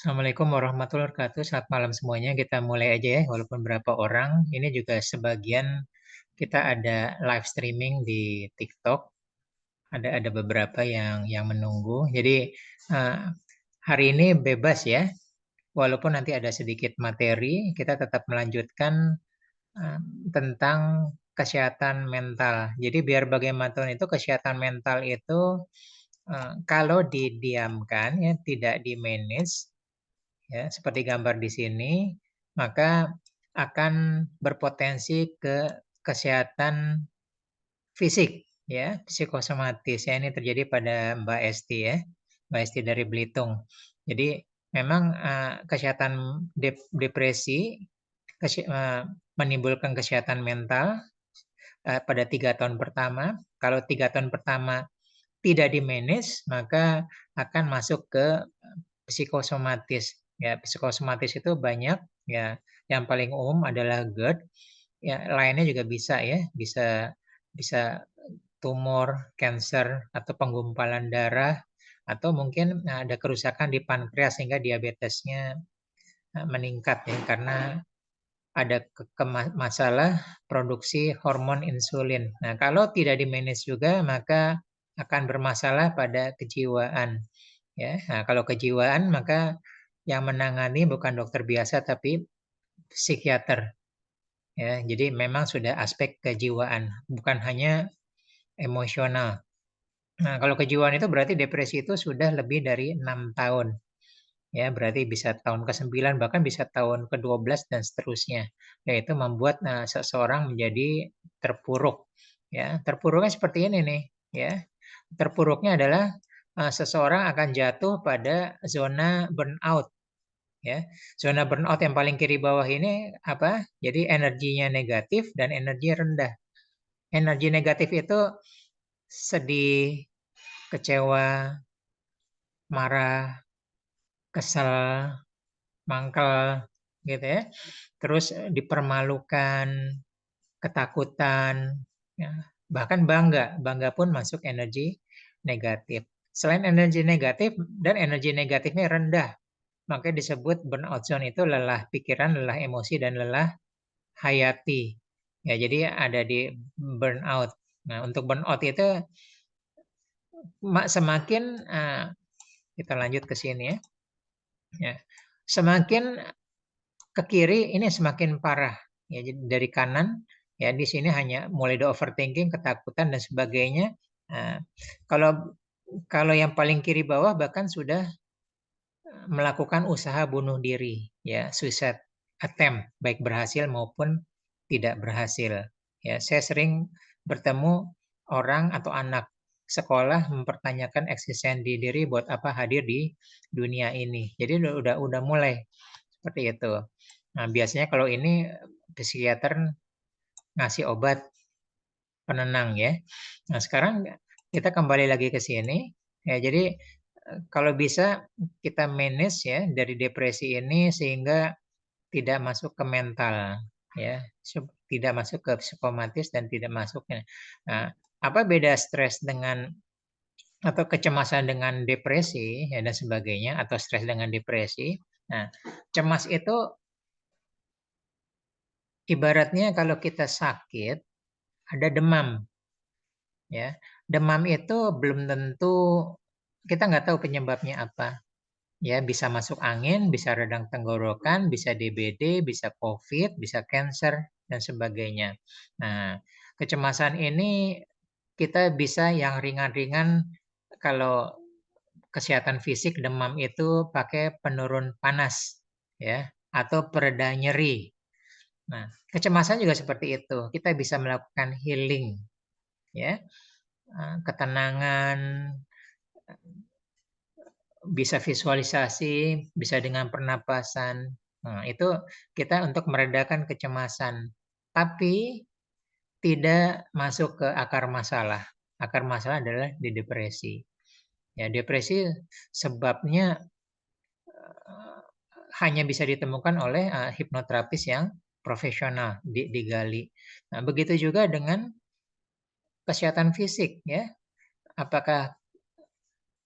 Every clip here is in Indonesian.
Assalamualaikum warahmatullahi wabarakatuh. Selamat malam semuanya. Kita mulai aja ya, walaupun berapa orang. Ini juga sebagian kita ada live streaming di TikTok. Ada beberapa yang menunggu. Jadi eh, hari ini bebas ya. Walaupun nanti ada sedikit materi, kita tetap melanjutkan eh, tentang kesehatan mental. Jadi biar bagaimanapun itu kesehatan mental itu kalau didiamkan ya, tidak di manage ya, seperti gambar di sini, maka akan berpotensi ke kesehatan fisik ya, psikosomatis ya. Ini terjadi pada Mbak Esti ya, Mbak Esti dari Belitung. Jadi memang kesehatan depresi menimbulkan kesehatan mental pada 3 tahun pertama. Kalau 3 tahun pertama tidak di-manage, maka akan masuk ke psikosomatis. Ya, psikosomatis itu banyak ya. Yang paling umum adalah GERD. Ya, lainnya juga bisa ya, bisa bisa tumor, kanker atau penggumpalan darah atau mungkin ada kerusakan di pankreas sehingga diabetesnya meningkat ya karena ada masalah produksi hormon insulin. Nah, kalau tidak di-manage juga maka akan bermasalah pada kejiwaan. Ya, nah, kalau kejiwaan maka yang menangani bukan dokter biasa tapi psikiater. Ya, jadi memang sudah aspek kejiwaan, bukan hanya emosional. Nah, kalau kejiwaan itu berarti depresi itu sudah lebih dari 6 tahun. Ya, berarti bisa tahun ke-9 bahkan bisa tahun ke-12 dan seterusnya. Yaitu membuat seseorang menjadi terpuruk. Ya, terpuruknya seperti ini nih, ya. Terpuruknya adalah seseorang akan jatuh pada zona burnout, ya. Zona burnout yang paling kiri bawah ini apa? Jadi energinya negatif dan energi rendah. Energi negatif itu sedih, kecewa, marah, kesel, mangkel gitu ya. Terus dipermalukan, ketakutan, ya. Bahkan bangga, bangga pun masuk energi negatif. Selain energi negatif dan energi negatifnya rendah, makanya disebut burnout zone itu lelah pikiran, lelah emosi dan lelah hayati. Ya, jadi ada di burnout. Nah, untuk burnout itu semakin kita lanjut ke sini ya. Ya. Semakin ke kiri ini semakin parah ya. Jadi dari kanan ya di sini hanya mulai dari overthinking, ketakutan dan sebagainya. Nah, kalau kalau yang paling kiri bawah bahkan sudah melakukan usaha bunuh diri ya, suicide attempt baik berhasil maupun tidak berhasil. Ya, saya sering bertemu orang atau anak sekolah mempertanyakan eksistensi diri buat apa hadir di dunia ini. Jadi udah mulai seperti itu. Nah, biasanya kalau ini psikiater ngasih obat penenang ya. Nah, sekarang kita kembali lagi ke sini. Ya, jadi kalau bisa kita manage ya dari depresi ini sehingga tidak masuk ke mental ya, tidak masuk ke psikomatis dan tidak masuk. Nah, apa beda stres dengan atau kecemasan dengan depresi ya dan sebagainya atau stres dengan depresi? Nah, cemas itu ibaratnya kalau kita sakit ada demam ya. Demam itu belum tentu kita nggak tahu penyebabnya apa. Ya, bisa masuk angin, bisa radang tenggorokan, bisa DBD, bisa COVID, bisa cancer dan sebagainya. Nah, kecemasan ini kita bisa yang ringan-ringan kalau kesehatan fisik demam itu pakai penurun panas ya atau pereda nyeri. Nah, kecemasan juga seperti itu. Kita bisa melakukan healing ya, ketenangan, bisa visualisasi, bisa dengan pernapasan. Nah, itu kita untuk meredakan kecemasan. Tapi tidak masuk ke akar masalah. Akar masalah adalah di depresi. Ya, depresi sebabnya hanya bisa ditemukan oleh hipnoterapis yang profesional digali. Nah, begitu juga dengan kesehatan fisik ya. Apakah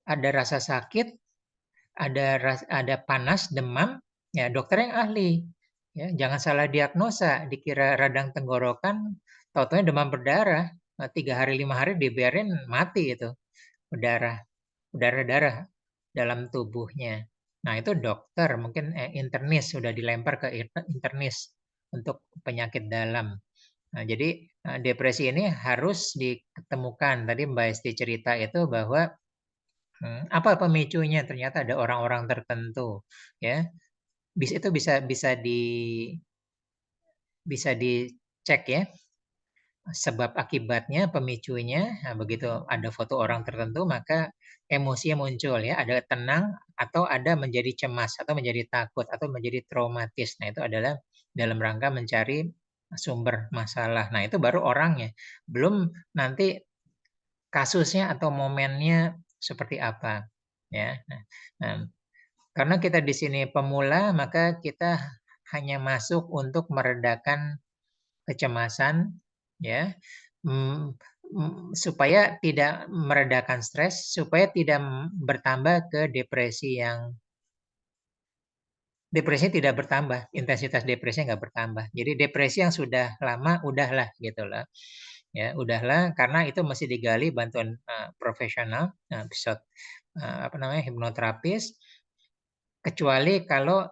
ada rasa sakit, ada panas, demam, ya dokter yang ahli. Ya, jangan salah diagnosa, dikira radang tenggorokan, tahu-tahu demam berdarah. 3 hari 5 hari dibiarin mati itu berdarah, berdarah-darah dalam tubuhnya. Nah itu dokter mungkin internis sudah dilempar ke internis untuk penyakit dalam. Nah, jadi depresi ini harus ditemukan. Tadi Mbak Esti cerita itu bahwa apa pemicunya? Ternyata ada orang-orang tertentu, ya. Itu bisa dicek ya, sebab akibatnya, pemicunya. Nah, begitu ada foto orang tertentu, maka emosinya muncul ya, ada tenang atau ada menjadi cemas atau menjadi takut atau menjadi traumatis. Nah, itu adalah dalam rangka mencari sumber masalah. Nah, itu baru orangnya. Belum nanti kasusnya atau momennya seperti apa, ya. Nah, karena kita di sini pemula, maka kita hanya masuk untuk meredakan kecemasan, ya, supaya tidak meredakan stres, supaya tidak bertambah ke depresi tidak bertambah, intensitas depresinya nggak bertambah. Jadi depresi yang sudah lama, udahlah gitu loh. Ya, udahlah karena itu mesti digali bantuan profesional, apa namanya, hipnoterapis. Kecuali kalau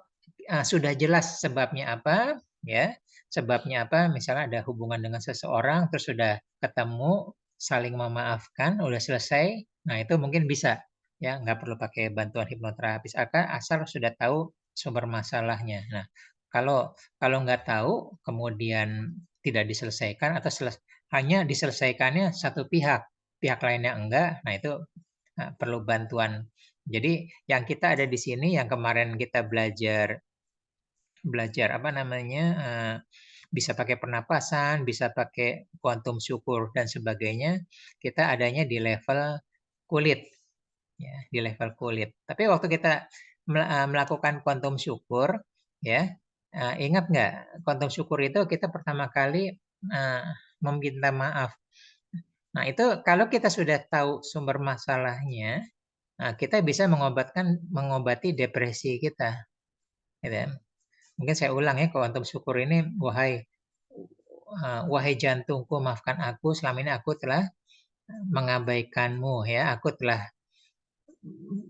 sudah jelas sebabnya apa, ya, sebabnya apa, misalnya ada hubungan dengan seseorang, terus sudah ketemu, saling memaafkan, udah selesai, nah itu mungkin bisa, ya, nggak perlu pakai bantuan hipnoterapis, asal sudah tahu sumber masalahnya. Nah, kalau kalau nggak tahu, kemudian tidak diselesaikan atau hanya diselesaikannya satu pihak, pihak lainnya enggak, nah itu perlu bantuan. Jadi yang kita ada di sini, yang kemarin kita belajar apa namanya, bisa pakai pernapasan, bisa pakai kuantum syukur dan sebagainya, kita adanya di level kulit, ya, di level kulit. Tapi waktu kita melakukan kuantum syukur, ya, ingat nggak, kuantum syukur itu kita pertama kali meminta maaf. Nah itu kalau kita sudah tahu sumber masalahnya, nah, kita bisa mengobati depresi kita, gitu ya. Mungkin saya ulang ya, kuantum syukur ini, wahai jantungku, maafkan aku, selama ini aku telah mengabaikanmu, ya, aku telah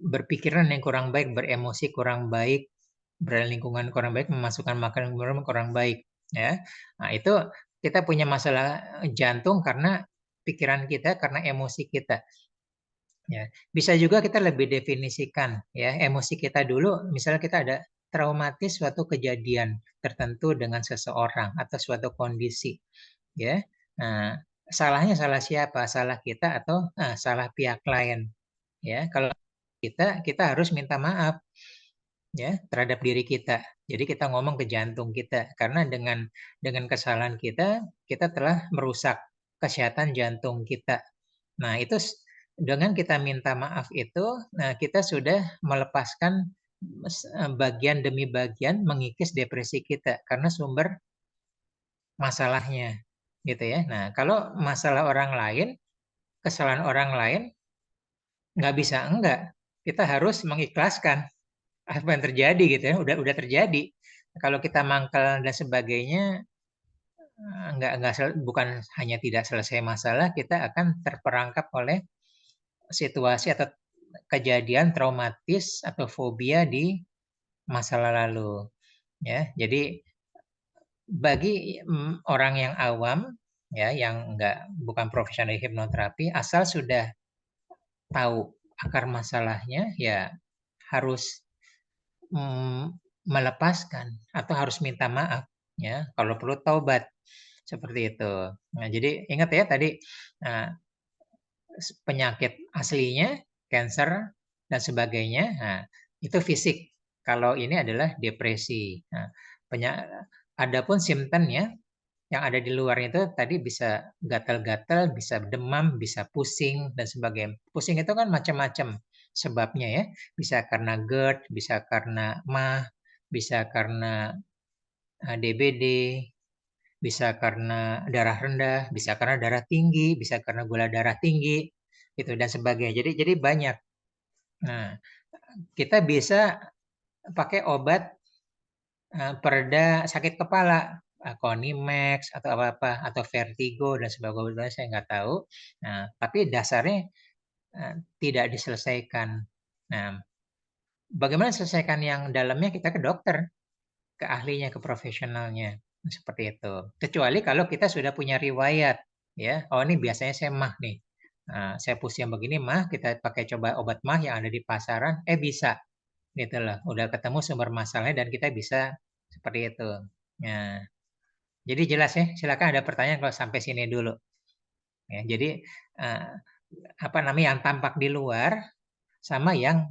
berpikiran yang kurang baik, beremosi kurang baik, berada lingkungan kurang baik, memasukkan makanan kurang baik, ya. Nah, itu kita punya masalah jantung karena pikiran kita, karena emosi kita. Ya, bisa juga kita lebih definisikan ya, emosi kita dulu, misalnya kita ada traumatis suatu kejadian tertentu dengan seseorang atau suatu kondisi, ya. Nah, salahnya salah siapa? Salah kita atau salah pihak lain, ya. Kalau kita harus minta maaf ya terhadap diri kita. Jadi kita ngomong ke jantung kita karena dengan kesalahan kita telah merusak kesehatan jantung kita. Nah, itu dengan kita minta maaf itu, nah kita sudah melepaskan bagian demi bagian mengikis depresi kita karena sumber masalahnya, gitu ya. Nah, kalau masalah orang lain, kesalahan orang lain, nggak bisa enggak. Kita harus mengikhlaskan apa yang terjadi gitu ya. Udah terjadi. Kalau kita mangkal dan sebagainya, bukan hanya tidak selesai masalah, kita akan terperangkap oleh situasi atau kejadian traumatis atau fobia di masa lalu, ya. Jadi bagi orang yang awam, ya, yang bukan profesional hipnoterapi, asal sudah tahu akar masalahnya, ya harus melepaskan atau harus minta maaf, ya. Kalau perlu taubat, seperti itu. Nah, jadi ingat ya tadi, penyakit aslinya, cancer dan sebagainya, nah, itu fisik. Kalau ini adalah depresi. Nah, adapun simptomnya yang ada di luar itu tadi bisa gatal-gatal, bisa demam, bisa pusing dan sebagainya. Pusing itu kan macam-macam sebabnya ya. Bisa karena GERD, bisa karena MAH, bisa karena DBD, bisa karena darah rendah, bisa karena darah tinggi, bisa karena gula darah tinggi, gitu dan sebagainya. Jadi banyak. Nah, kita bisa pakai obat pereda sakit kepala, Conimax atau apa-apa, atau vertigo dan sebagainya, saya nggak tahu. Nah, tapi dasarnya tidak diselesaikan. Nah, bagaimana selesaikan yang dalamnya? Kita ke dokter, ke ahlinya, ke profesionalnya, seperti itu. Kecuali kalau kita sudah punya riwayat, ya, oh ini biasanya saya mah nih, saya pusing begini mah, kita pakai coba obat mah yang ada di pasaran, bisa, gitu loh. Udah ketemu sumber masalahnya dan kita bisa seperti itu. Nah, jadi jelas ya. Silakan ada pertanyaan kalau sampai sini dulu. Ya, jadi eh, apa namanya yang tampak di luar sama yang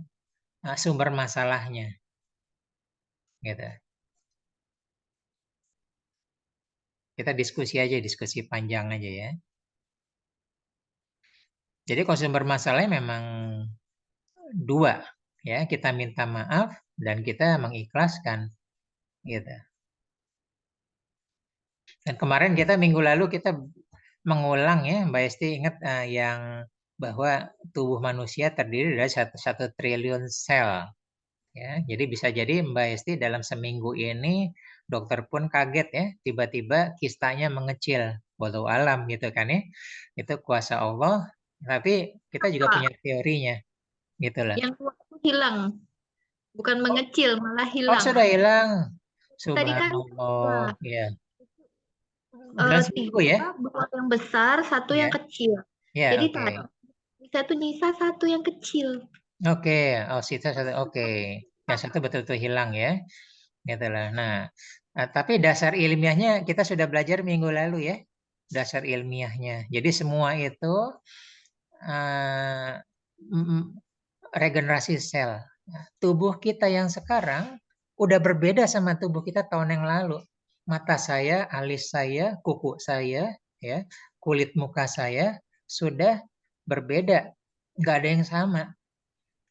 sumber masalahnya, gitu. Kita diskusi aja, diskusi panjang aja ya. Jadi kalau sumber masalahnya memang dua, ya kita minta maaf dan kita mengikhlaskan, gitu. Dan kemarin kita minggu lalu kita mengulang ya, Mbak Esti ingat yang bahwa tubuh manusia terdiri dari 1 triliun sel. Ya, jadi bisa jadi Mbak Esti dalam seminggu ini dokter pun kaget ya, tiba-tiba kistanya mengecil. Walau alam gitu kan ya. Itu kuasa Allah, tapi kita juga punya Pak, teorinya gitu lah. yang tua itu hilang, bukan Oh, mengecil, malah oh hilang. sudah hilang. Tadi kan Subhanallah, ya. Dalam seminggu ya? tiga buah yang besar, satu yang Ya, kecil. ya Jadi oke. tadi satu nyisa, satu yang kecil. Oke, oh sisa satu, oke. Yang satu betul-betul hilang ya. Gitu lah. Nah, tapi dasar ilmiahnya kita sudah belajar minggu lalu ya. Dasar ilmiahnya. Jadi semua itu uh, regenerasi sel. Nah, tubuh kita yang sekarang udah berbeda sama tubuh kita tahun yang lalu. Mata saya, alis saya, kuku saya, ya, kulit muka saya sudah berbeda. Nggak ada yang sama.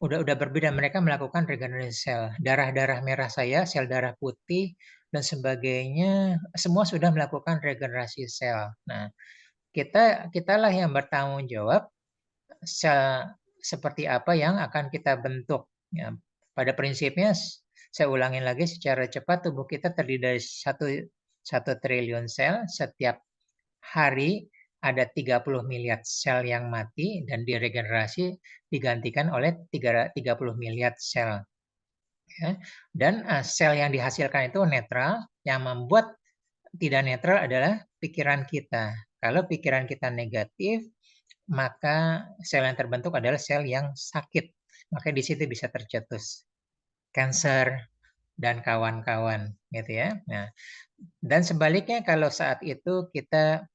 Udah berbeda. Mereka melakukan regenerasi sel. Darah-darah merah saya, sel darah putih, dan sebagainya, semua sudah melakukan regenerasi sel. Nah, kitalah yang bertanggung jawab sel seperti apa yang akan kita bentuk. Ya, pada prinsipnya, saya ulangin lagi secara cepat, tubuh kita terdiri dari 1 triliun sel. Setiap hari ada 30 miliar sel yang mati dan diregenerasi digantikan oleh 30 miliar sel. Ya. Dan sel yang dihasilkan itu netral, yang membuat tidak netral adalah pikiran kita. Kalau pikiran kita negatif, maka sel yang terbentuk adalah sel yang sakit. Maka di situ bisa tercetus kanker dan kawan-kawan, gitu ya. Nah, dan sebaliknya kalau saat itu kita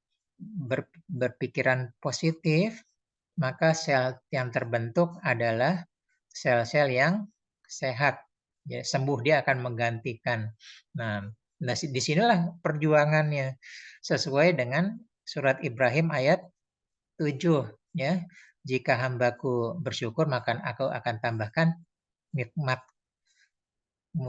berpikiran positif, maka sel yang terbentuk adalah sel-sel yang sehat. Ya, sembuh dia akan menggantikan. Nah, di sinilah perjuangannya sesuai dengan surat Ibrahim ayat 7 ya. Jika hambaku bersyukur maka aku akan tambahkan nikmatmu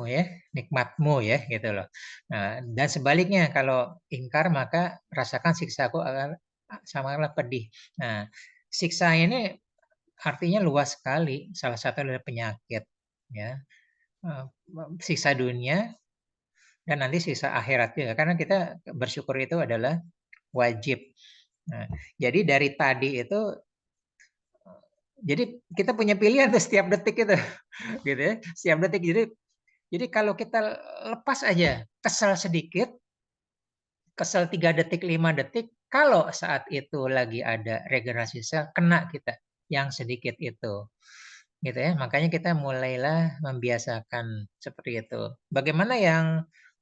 ya, nikmatmu ya gitu loh. Nah, dan sebaliknya kalau ingkar maka rasakan siksaku akan samalah pedih. Nah, siksa ini artinya luas sekali. Salah satu adalah penyakit ya. Eh, Siksa dunia dan nanti siksa akhirat juga karena kita bersyukur itu adalah wajib. Nah, jadi dari tadi itu jadi kita punya pilihan tuh setiap detik itu gitu ya. Setiap detik jadi kalau kita lepas aja kesel sedikit, kesel 3 detik, 5 detik, kalau saat itu lagi ada regenerasi sel, kena kita yang sedikit itu. Gitu ya. Makanya kita mulailah membiasakan seperti itu. Bagaimana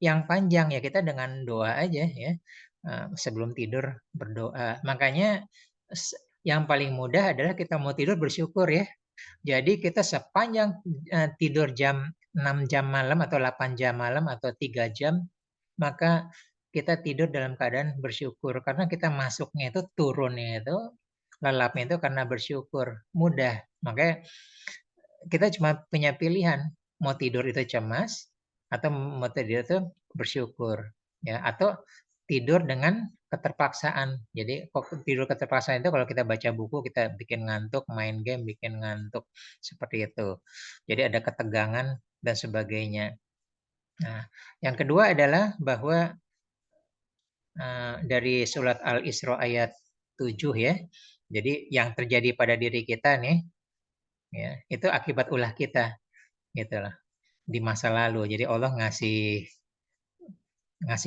yang panjang ya kita dengan doa aja ya. Sebelum tidur berdoa. Makanya yang paling mudah adalah kita mau tidur bersyukur ya. Jadi kita sepanjang tidur jam 6 jam malam atau 8 jam malam atau 3 jam, maka kita tidur dalam keadaan bersyukur. Karena kita masuknya itu turunnya itu, lelapnya itu karena bersyukur. Mudah. Makanya kita cuma punya pilihan. Mau tidur itu cemas, atau mau tidur itu bersyukur. Ya, atau tidur dengan keterpaksaan. Jadi tidur keterpaksaan itu kalau kita baca buku, kita bikin ngantuk, main game bikin ngantuk, seperti itu. Jadi ada ketegangan dan sebagainya. Nah, yang kedua adalah bahwa dari surat Al-Isra ayat 7 ya. Jadi yang terjadi pada diri kita nih, ya, itu akibat ulah kita, gitu lah, di masa lalu. Jadi Allah ngasih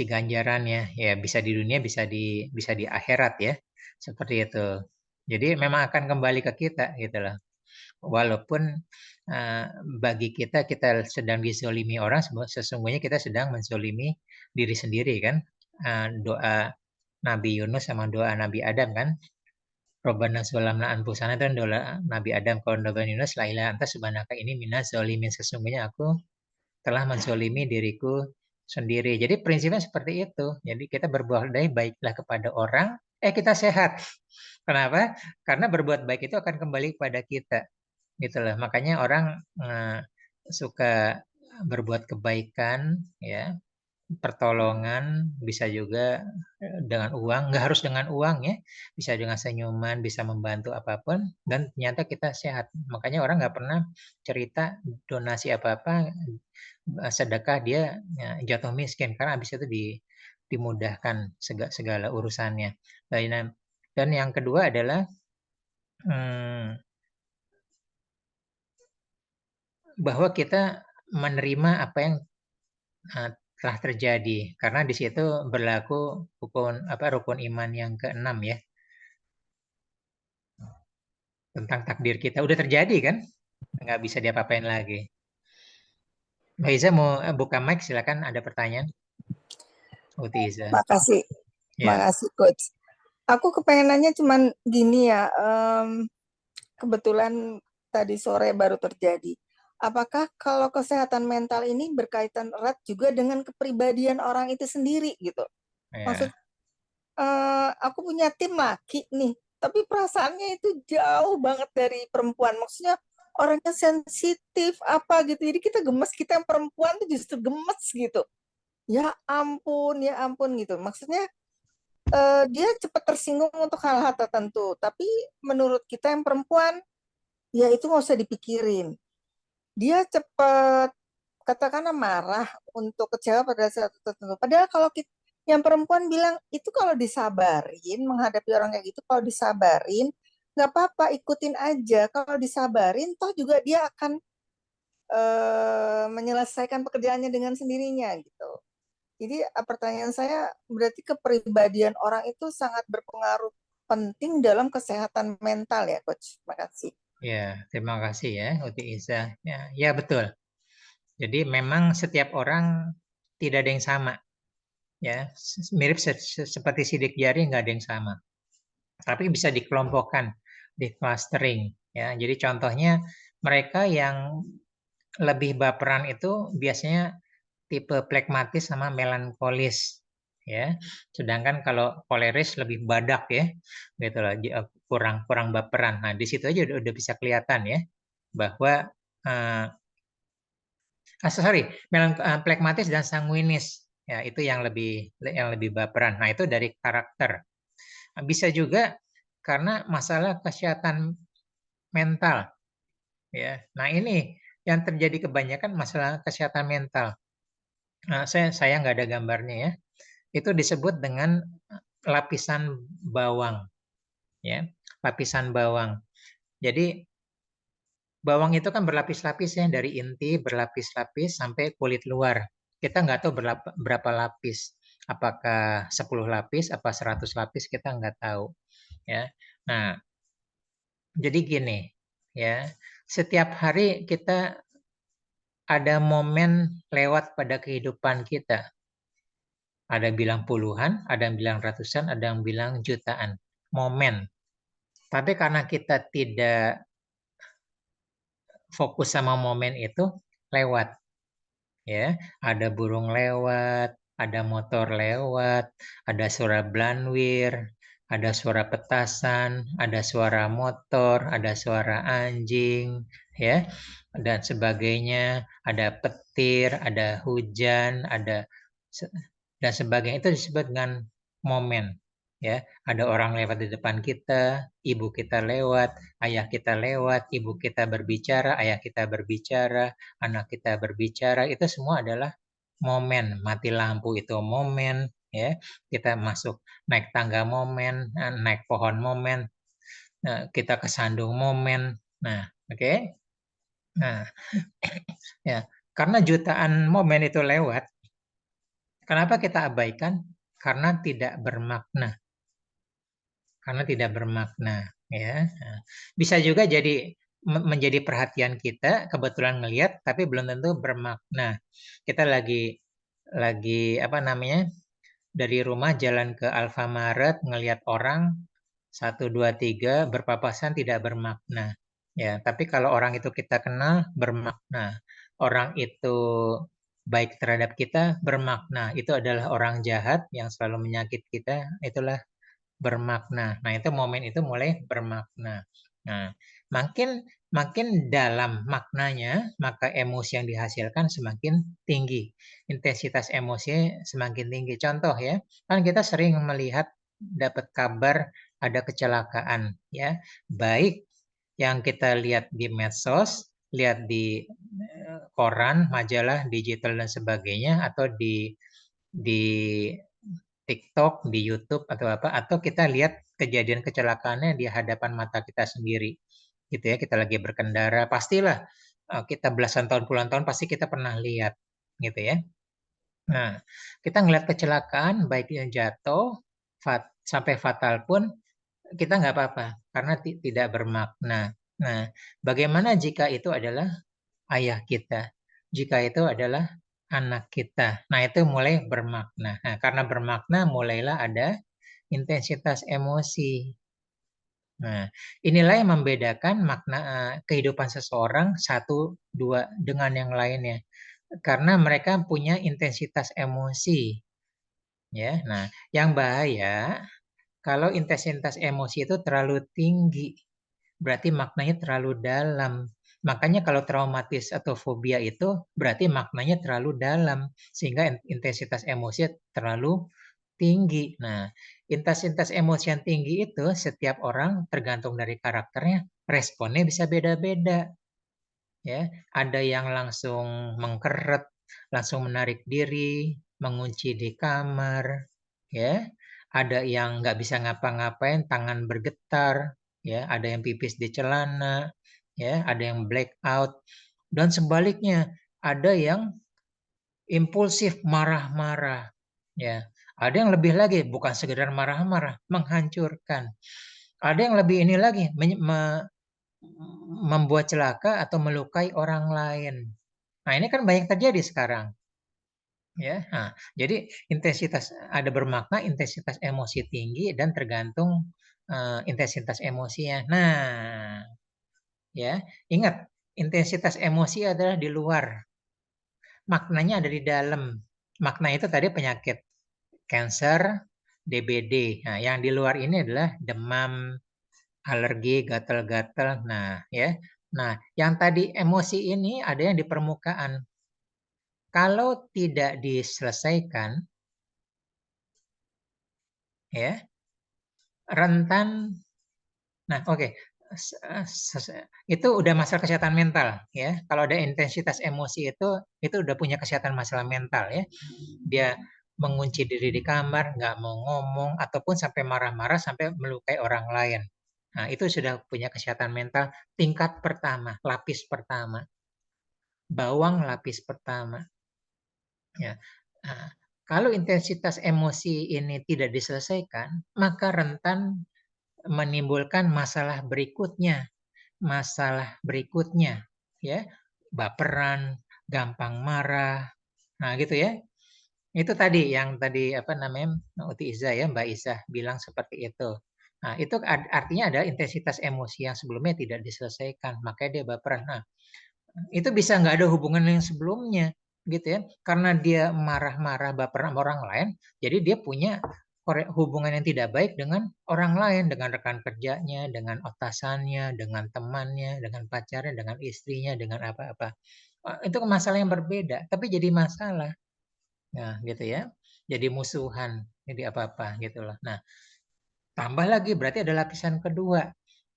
ganjarannya, ya bisa di dunia, bisa di akhirat ya, seperti itu. Jadi memang akan kembali ke kita, gitu lah. Walaupun bagi kita sedang dizolimi orang, sesungguhnya kita sedang menzolimi diri sendiri kan. Doa Nabi Yunus sama doa Nabi Adam kan. Robbana zolamna anfusana, dan doa Nabi Adam, kalau doa Yunus la ilaha anta subhanaka ini minaz zolimin, sesungguhnya aku telah menzolimi diriku sendiri. Jadi prinsipnya seperti itu. Jadi kita berbuat baiklah kepada orang, kita sehat. Kenapa? Karena berbuat baik itu akan kembali kepada kita. Gitu loh. Makanya orang suka berbuat kebaikan, ya, pertolongan, bisa juga dengan uang, nggak harus dengan uang ya, bisa dengan senyuman, bisa membantu apapun, dan ternyata kita sehat. Makanya orang nggak pernah cerita donasi apa-apa, sedekah dia jatuh miskin, karena habis itu dimudahkan segala urusannya. Dan yang kedua adalah bahwa kita menerima apa yang telah terjadi, karena di situ berlaku rukun iman yang keenam ya, tentang takdir kita. Udah terjadi kan, nggak bisa diapa-apain lagi. Mbak Iza mau buka mic, silakan, ada pertanyaan. Uti Iza. Makasih, Ya. makasih Coach. Aku kepengen nanya cuman gini ya, kebetulan tadi sore baru terjadi. Apakah kalau kesehatan mental ini berkaitan erat juga dengan kepribadian orang itu sendiri gitu? Maksud, aku punya tim laki nih, tapi perasaannya itu jauh banget dari perempuan. Maksudnya orangnya sensitif apa gitu. Jadi kita gemes, kita yang perempuan tuh justru gemes gitu. Ya ampun gitu. Maksudnya dia cepat tersinggung untuk hal-hal tertentu. Tapi menurut kita yang perempuan, ya itu nggak usah dipikirin. Dia cepat katakanlah marah untuk kecewa pada saat tertentu. Padahal kalau kita, yang perempuan bilang itu kalau disabarin menghadapi orang kayak gitu, kalau disabarin nggak apa-apa, ikutin aja. Kalau disabarin, toh juga dia akan menyelesaikan pekerjaannya dengan sendirinya gitu. Jadi pertanyaan saya, berarti kepribadian orang itu sangat berpengaruh penting dalam kesehatan mental ya, Coach. Terima kasih. Ya, terima kasih ya, Uti Iza. Ya, betul. Jadi memang setiap orang tidak ada yang sama. Ya, mirip seperti sidik jari, nggak ada yang sama. Tapi bisa dikelompokkan, di clustering. Ya, jadi contohnya mereka yang lebih baperan itu biasanya tipe plekmatis sama melankolis, ya. Sedangkan kalau koleris lebih badak ya, gitu loh, kurang baperan. Nah, di situ aja udah bisa kelihatan ya bahwa plekmatis dan sanguinis, ya, itu yang lebih baperan. Nah, itu dari karakter. Nah, bisa juga karena masalah kesehatan mental, ya. Nah, ini yang terjadi kebanyakan masalah kesehatan mental. Nah, saya nggak ada gambarnya ya. Itu disebut dengan lapisan bawang, ya, lapisan bawang. Jadi bawang itu kan berlapis-lapis ya, dari inti berlapis-lapis sampai kulit luar. Kita nggak tahu berapa lapis. Apakah 10 lapis, apa 100 lapis, kita nggak tahu. Ya. Nah, jadi gini, ya, setiap hari kita ada momen lewat pada kehidupan kita. Ada yang bilang puluhan, ada yang bilang ratusan, ada yang bilang jutaan. Momen. Tapi karena kita tidak fokus sama momen itu, lewat. Ya, ada burung lewat, ada motor lewat, ada suara blanwir, ada suara petasan, ada suara motor, ada suara anjing, ya, dan sebagainya, ada petir, ada hujan, dan sebagainya. Itu disebut dengan momen. Ya, ada orang lewat di depan kita, ibu kita lewat, ayah kita lewat, ibu kita berbicara, ayah kita berbicara, anak kita berbicara, itu semua adalah momen. Mati lampu itu momen, ya. Kita masuk naik tangga momen, naik pohon momen, kita kesandung momen. Nah, oke. Nah, ya, karena jutaan momen itu lewat, kenapa kita abaikan? Karena tidak bermakna. Karena tidak bermakna, ya. Nah, bisa juga jadi menjadi perhatian kita, kebetulan ngelihat, tapi belum tentu bermakna. Kita lagi apa namanya, dari rumah jalan ke Alfamaret, ngelihat orang 1, 2, 3 berpapasan tidak bermakna. Ya, tapi kalau orang itu kita kenal bermakna. Orang itu baik terhadap kita bermakna. Itu adalah orang jahat yang selalu menyakiti kita, itulah bermakna. Nah, itu momen itu mulai bermakna. Nah, makin dalam maknanya, maka emosi yang dihasilkan semakin tinggi. Intensitas emosi semakin tinggi. Contoh ya, kan kita sering melihat dapat kabar ada kecelakaan ya. Baik yang kita lihat di medsos, lihat di koran, majalah, digital dan sebagainya, atau di TikTok, di YouTube atau apa, atau kita lihat kejadian kecelakaannya di hadapan mata kita sendiri, gitu ya. Kita lagi berkendara, pastilah kita belasan tahun, puluhan tahun pasti kita pernah lihat, gitu ya. Nah, kita ngelihat kecelakaan, baik yang jatuh sampai fatal pun kita nggak apa-apa karena tidak bermakna. Nah, bagaimana jika itu adalah ayah kita? Jika itu adalah anak kita. Nah, itu mulai bermakna. Nah, karena bermakna mulailah ada intensitas emosi. Nah, inilah yang membedakan makna kehidupan seseorang satu, dua dengan yang lainnya. Karena mereka punya intensitas emosi. Ya, nah, yang bahaya kalau intensitas emosi itu terlalu tinggi, berarti maknanya terlalu dalam. Makanya kalau traumatis atau fobia itu berarti maknanya terlalu dalam, sehingga intensitas emosi terlalu tinggi. Nah, intensitas emosi yang tinggi itu setiap orang tergantung dari karakternya, responnya bisa beda-beda. Ya, ada yang langsung mengkeret, langsung menarik diri, mengunci di kamar, ya. Ada yang nggak bisa ngapa-ngapain, tangan bergetar, ya. Ada yang pipis di celana, ya. Ada yang black out, dan sebaliknya ada yang impulsif, marah-marah, ya. Ada yang lebih lagi, bukan sekedar marah-marah, menghancurkan. Ada yang lebih ini lagi, membuat celaka atau melukai orang lain. Nah, ini kan banyak terjadi sekarang. Ya, nah, jadi intensitas ada bermakna, intensitas emosi tinggi dan tergantung intensitas emosinya. Nah, ya, ingat intensitas emosi adalah di luar, maknanya ada di dalam. Makna itu tadi penyakit kanker, DBD. Nah, yang di luar ini adalah demam, alergi, gatal-gatal. Nah, ya. Nah, yang tadi emosi ini ada yang di permukaan. Kalau tidak diselesaikan, ya, rentan. Nah, oke. Itu udah masalah kesehatan mental, ya. Kalau ada intensitas emosi itu udah punya kesehatan masalah mental, ya. Dia mengunci diri di kamar, nggak mau ngomong, ataupun sampai marah-marah sampai melukai orang lain. Nah, itu sudah punya kesehatan mental tingkat pertama, lapis pertama. Bawang lapis pertama. Ya. Nah, kalau intensitas emosi ini tidak diselesaikan, maka rentan menimbulkan masalah berikutnya. Masalah berikutnya, ya, baperan, gampang marah. Nah, gitu ya. Itu tadi yang tadi apa namanya Uti Iza ya, Mbak Isa bilang seperti itu. Nah, itu artinya ada intensitas emosi yang sebelumnya tidak diselesaikan, makanya dia baperan. Nah, itu bisa nggak ada hubungan yang sebelumnya, gitu ya. Karena dia marah-marah baperan sama orang lain, jadi dia punya hubungan yang tidak baik dengan orang lain, dengan rekan kerjanya, dengan atasannya, dengan temannya, dengan pacarnya, dengan istrinya, dengan apa-apa. Itu masalah yang berbeda, tapi jadi masalah. Nah, gitu ya. Jadi musuhan. jadi apa-apa gitu loh. Nah, tambah lagi berarti ada lapisan kedua.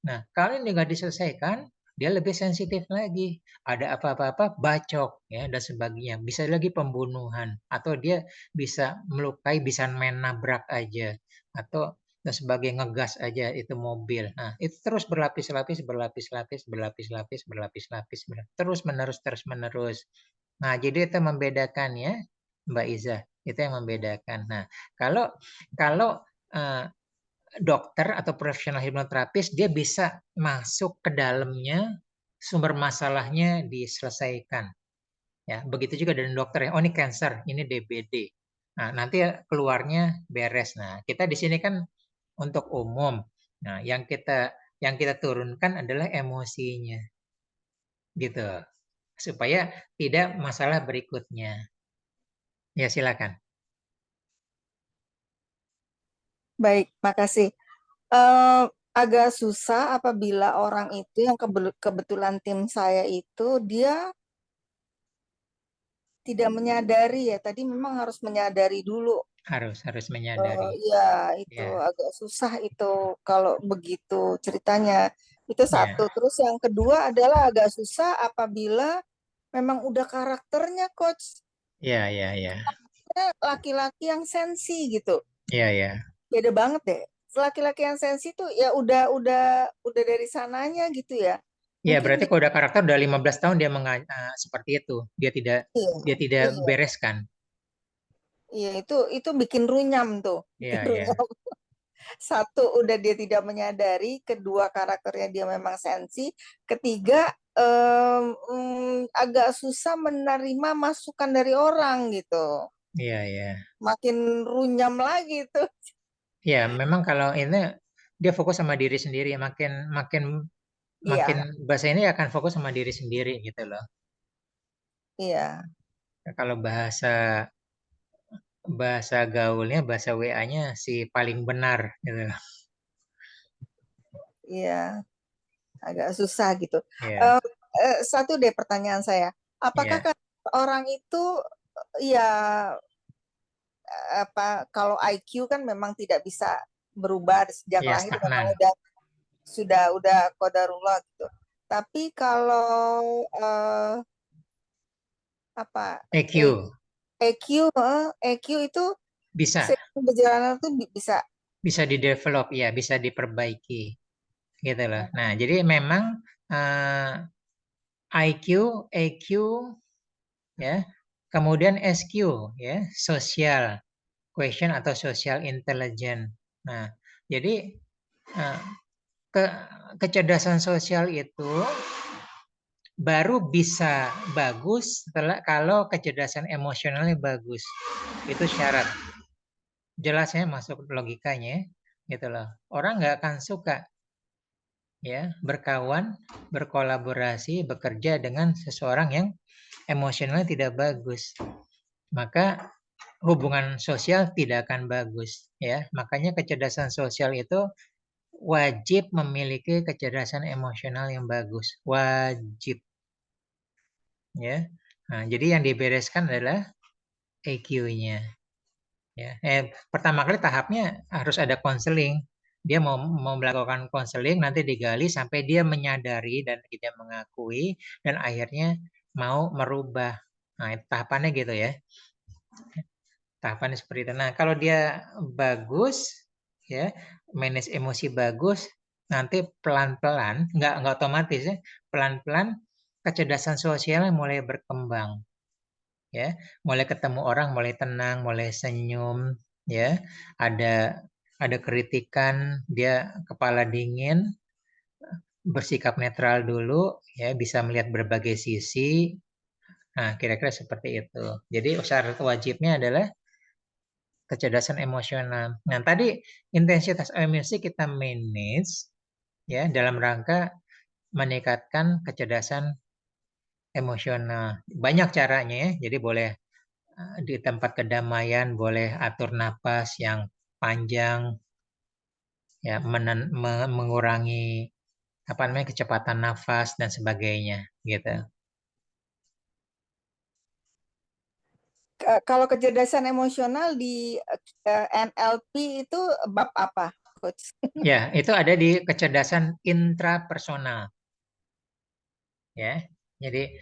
Nah, kalau ini nggak diselesaikan, dia lebih sensitif lagi. Ada apa-apa bacok ya dan sebagainya. Bisa lagi pembunuhan atau dia bisa melukai, bisa main nabrak aja atau dan sebagai ngegas aja itu mobil. Nah, itu terus berlapis-lapis, berlapis-lapis, berlapis-lapis, berlapis-lapis, terus menerus. Nah, jadi itu membedakan ya, Mbak Iza. Itu yang membedakan. Nah, kalau kalau eh, dokter atau profesional hipnoterapis dia bisa masuk ke dalamnya, sumber masalahnya diselesaikan. Ya, begitu juga dengan dokter ya. Oh, ini cancer, ini DBD. Nah, nanti keluarnya beres. Nah, kita di sini kan untuk umum. Nah, yang kita turunkan adalah emosinya. Gitu. Supaya tidak masalah berikutnya. Ya, silakan. Baik, makasih. Agak susah apabila orang itu yang kebetulan tim saya itu dia tidak menyadari ya. Tadi memang harus menyadari dulu. Harus menyadari. Ya, itu Ya, agak susah itu kalau begitu ceritanya. Itu ya, satu. Terus yang kedua adalah agak susah apabila memang udah karakternya coach ya, ya, ya, laki-laki yang sensi gitu. ya, ya. Beda banget deh. Laki-laki yang sensi tuh ya udah dari sananya gitu ya. Ya, Mungkin berarti kalau udah karakter udah 15 tahun dia seperti itu. Dia tidak iya, dia tidak iya, bereskan. iya itu bikin runyam tuh, bikin Iya, iya. runyam. Satu udah dia tidak menyadari, kedua karakternya dia memang sensi, ketiga agak susah menerima masukan dari orang gitu. Iya, iya. Makin runyam lagi tuh. Ya, memang kalau ini dia fokus sama diri sendiri, makin makin makin Iya, bahasa ini akan fokus sama diri sendiri gitu loh. iya, Kalau bahasa bahasa gaulnya, bahasa WA-nya si paling benar gitu loh. iya. Agak susah gitu. Iya, Eh, Satu deh pertanyaan saya, apakah iya. kan orang itu ya apa kalau IQ kan memang tidak bisa berubah sejak Iya, lahir memang stagnan. udah qadarullah gitu. Tapi kalau apa EQ EQ EQ itu bisa seiring berjalan itu bisa. bisa di-develop ya, bisa diperbaiki gitu loh. Nah, jadi memang eh, IQ, EQ, ya, kemudian SQ, ya, social question atau social intelligence. Nah, jadi eh, ke kecerdasan sosial itu baru bisa bagus setelah kalau kecerdasan emosionalnya bagus. Itu syarat. Jelasnya masuk logikanya, gitu loh. Orang nggak akan suka ya berkawan, berkolaborasi, bekerja dengan seseorang yang emosionalnya tidak bagus. Maka hubungan sosial tidak akan bagus ya. Makanya kecerdasan sosial itu wajib memiliki kecerdasan emosional yang bagus. Wajib ya. Nah, jadi yang dibereskan adalah EQ-nya ya. Pertama kali tahapnya harus ada konseling. Dia mau melakukan konseling nanti digali sampai dia menyadari dan tidak mengakui dan akhirnya mau merubah. Nah, tahapannya gitu ya. Tahapannya seperti itu. Nah, kalau dia bagus, ya, manage emosi bagus, nanti pelan-pelan, nggak otomatis ya, pelan-pelan kecerdasan sosialnya mulai berkembang, ya, mulai ketemu orang, mulai tenang, mulai senyum, ya, ada kritikan, dia kepala dingin, bersikap netral dulu, ya, bisa melihat berbagai sisi. Nah, kira-kira seperti itu. Jadi syarat wajibnya adalah kecerdasan emosional. Nah, tadi intensitas emosi kita manage ya dalam rangka meningkatkan kecerdasan emosional. Banyak caranya ya. Jadi boleh di tempat kedamaian boleh atur napas yang panjang ya mengurangi apa namanya kecepatan nafas dan sebagainya gitu. Kalau kecerdasan emosional di NLP itu bab apa, Coach? Ya, itu ada di kecerdasan intrapersonal. Ya, jadi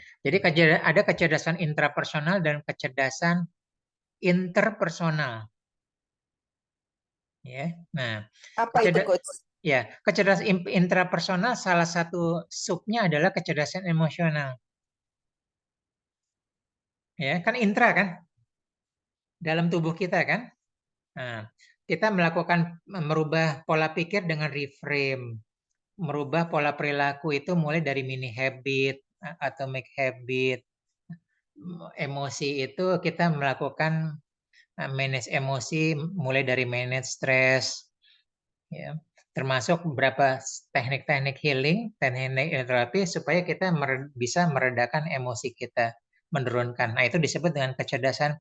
ada kecerdasan intrapersonal dan kecerdasan interpersonal. Ya, nah, Apa itu, Coach? ya, kecerdasan intrapersonal salah satu subnya adalah kecerdasan emosional. Ya, kan intra kan, dalam tubuh kita kan. Nah, kita merubah pola pikir dengan reframe, merubah pola perilaku itu mulai dari mini habit, atomic habit, emosi itu kita melakukan manage emosi mulai dari manage stress, ya, termasuk beberapa teknik-teknik healing, teknik terapi supaya kita bisa meredakan emosi kita, menurunkan. Nah, itu disebut dengan kecerdasan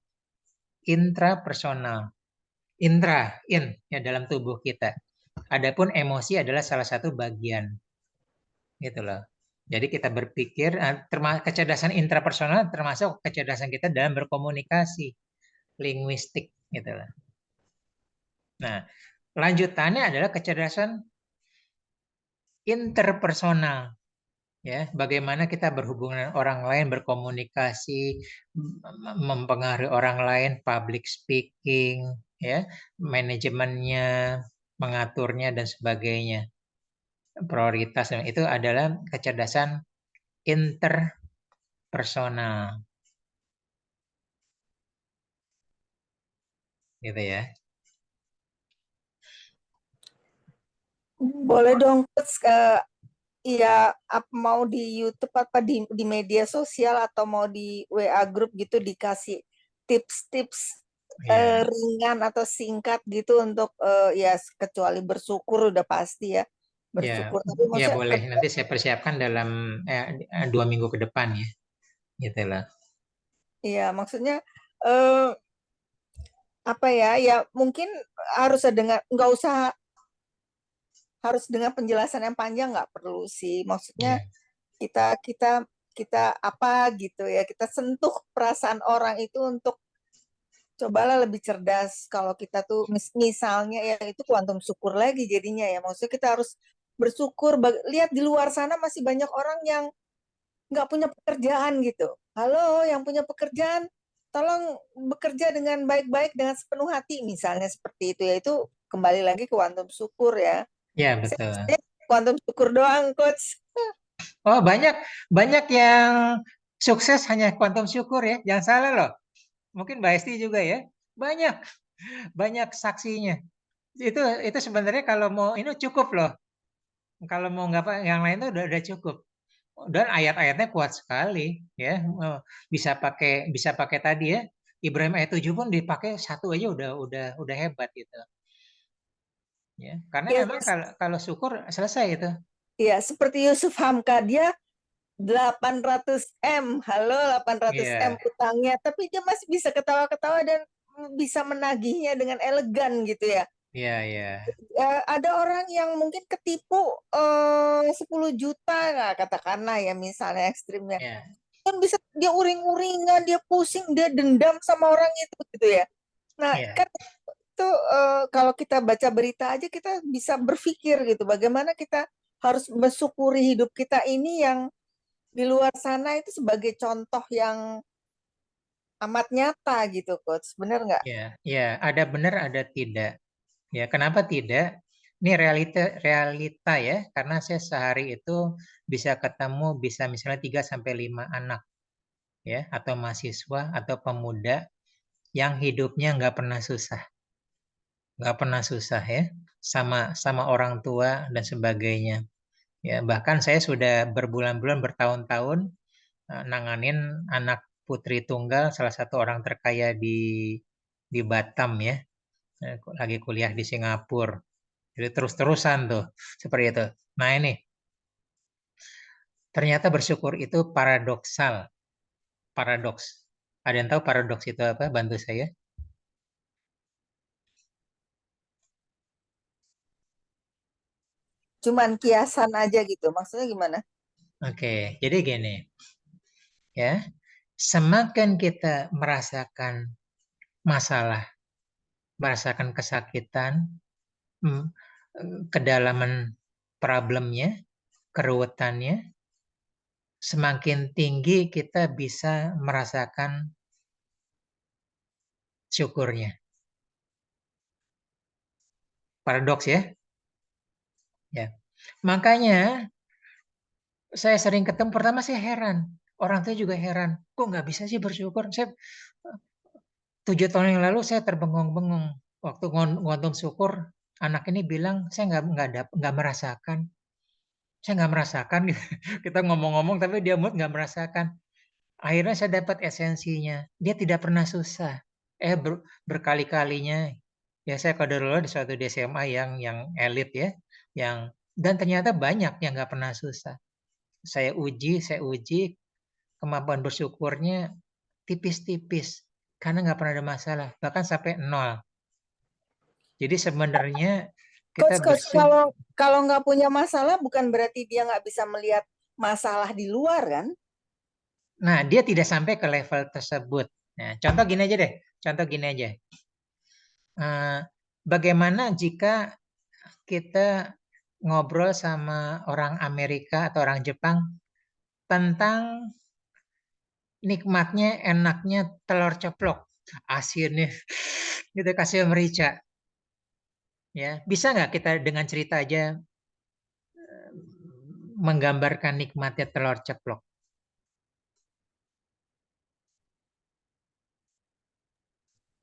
intrapersonal. Ya, dalam tubuh kita. Adapun emosi adalah salah satu bagian, gitu loh. Jadi kita berpikir, kecerdasan intrapersonal termasuk kecerdasan kita dalam berkomunikasi, linguistik, gitu loh. Nah, lanjutannya adalah kecerdasan interpersonal. Ya, bagaimana kita berhubungan dengan orang lain, berkomunikasi, mempengaruhi orang lain, public speaking, ya, manajemennya, mengaturnya dan sebagainya. Prioritas itu adalah kecerdasan interpersonal. Gitu ya. Boleh dong, Coach, ya mau di YouTube apa di media sosial atau mau di WA grup gitu dikasih tips-tips Ya, ringan atau singkat gitu untuk ya kecuali bersyukur udah pasti ya ya, bersyukur, tapi ya maksudnya boleh. Nanti saya persiapkan dalam 2 minggu ke depan ya. Gitu lah. ya maksudnya eh, apa ya mungkin harus dengan nggak usah harus dengan penjelasan yang panjang, nggak perlu sih, maksudnya Ya, kita kita kita apa gitu ya, kita sentuh perasaan orang itu untuk cobalah lebih cerdas. Kalau kita tuh misalnya ya itu kuantum syukur lagi jadinya ya, maksudnya kita harus bersyukur. Lihat di luar sana masih banyak orang yang nggak punya pekerjaan gitu. Halo, yang punya pekerjaan, tolong bekerja dengan baik-baik dengan sepenuh hati, misalnya seperti itu ya. Itu kembali lagi ke kuantum syukur ya. ya betul. Kuantum syukur doang, Coach. Oh, banyak banyak yang sukses hanya kuantum syukur ya. Jangan salah loh. Mungkin Mbak Esti juga ya. Banyak banyak saksinya. Itu sebenarnya kalau mau ini cukup loh. Kalau mau nggak yang lain itu udah cukup. Dan ayat-ayatnya kuat sekali ya. Bisa pakai tadi ya. Ibrahim ayat 7 pun dipakai satu aja udah hebat gitu. Ya, karena Ya, memang kalau syukur selesai itu. ya seperti Yusuf Hamka, dia 800 M, halo 800 M Iya, utangnya, tapi dia masih bisa ketawa-ketawa dan bisa menagihnya dengan elegan gitu ya. iya, iya. Ada orang yang mungkin ketipu 10 juta, nah, katakanlah ya misalnya ekstrimnya. Iya, Kan bisa dia uring-uringan, dia pusing, dia dendam sama orang itu gitu ya. Nah, iya. kan itu kalau kita baca berita aja kita bisa berpikir gitu, bagaimana kita harus mensyukuri hidup kita ini yang di luar sana itu sebagai contoh yang amat nyata gitu, Coach. Bener nggak? Ya, ya, ada benar, ada tidak. Ya, kenapa tidak? Ini realita ya, karena saya sehari itu bisa ketemu bisa misalnya 3 sampai 5 anak ya, atau mahasiswa atau pemuda yang hidupnya nggak pernah susah ya, sama sama orang tua dan sebagainya. Ya, bahkan saya sudah berbulan-bulan bertahun-tahun nanganin anak putri tunggal salah satu orang terkaya di Batam ya. Lagi kuliah di Singapura. Jadi terus-terusan tuh seperti itu. Nah ini ternyata bersyukur itu paradoksal, paradoks. Ada yang tahu paradoks itu apa? Bantu saya. Cuman kiasan aja gitu. Maksudnya gimana? Oke, jadi gini ya. Semakin kita merasakan masalah, merasakan kesakitan, kedalaman problemnya, keruwetannya, semakin tinggi kita bisa merasakan syukurnya. Paradoks ya. Ya. Makanya saya sering ketemu, pertama saya heran. Orang tua juga heran. Kok nggak bisa sih bersyukur? Saya 7 tahun yang lalu saya terbengong-bengong. Waktu ngonton syukur, anak ini bilang, saya nggak merasakan. Saya nggak merasakan. Kita ngomong-ngomong, tapi dia nggak merasakan. Akhirnya saya dapat esensinya. Dia tidak pernah susah. Berkali-kalinya. Ya saya kaderullah di suatu SMA yang elit ya. Dan ternyata banyak yang nggak pernah susah. Saya uji, kemampuan bersyukurnya tipis-tipis. Karena nggak pernah ada masalah. Bahkan sampai 0. Jadi sebenarnya kita Coach, kalau nggak punya masalah bukan berarti dia nggak bisa melihat masalah di luar kan? Nah, dia tidak sampai ke level tersebut. Nah, contoh gini aja deh. Contoh gini aja. Bagaimana jika kita ngobrol sama orang Amerika atau orang Jepang tentang nikmatnya, enaknya telur ceplok, asinnya, gitu kasih merica. Ya, bisa nggak kita dengan cerita aja menggambarkan nikmatnya telur ceplok?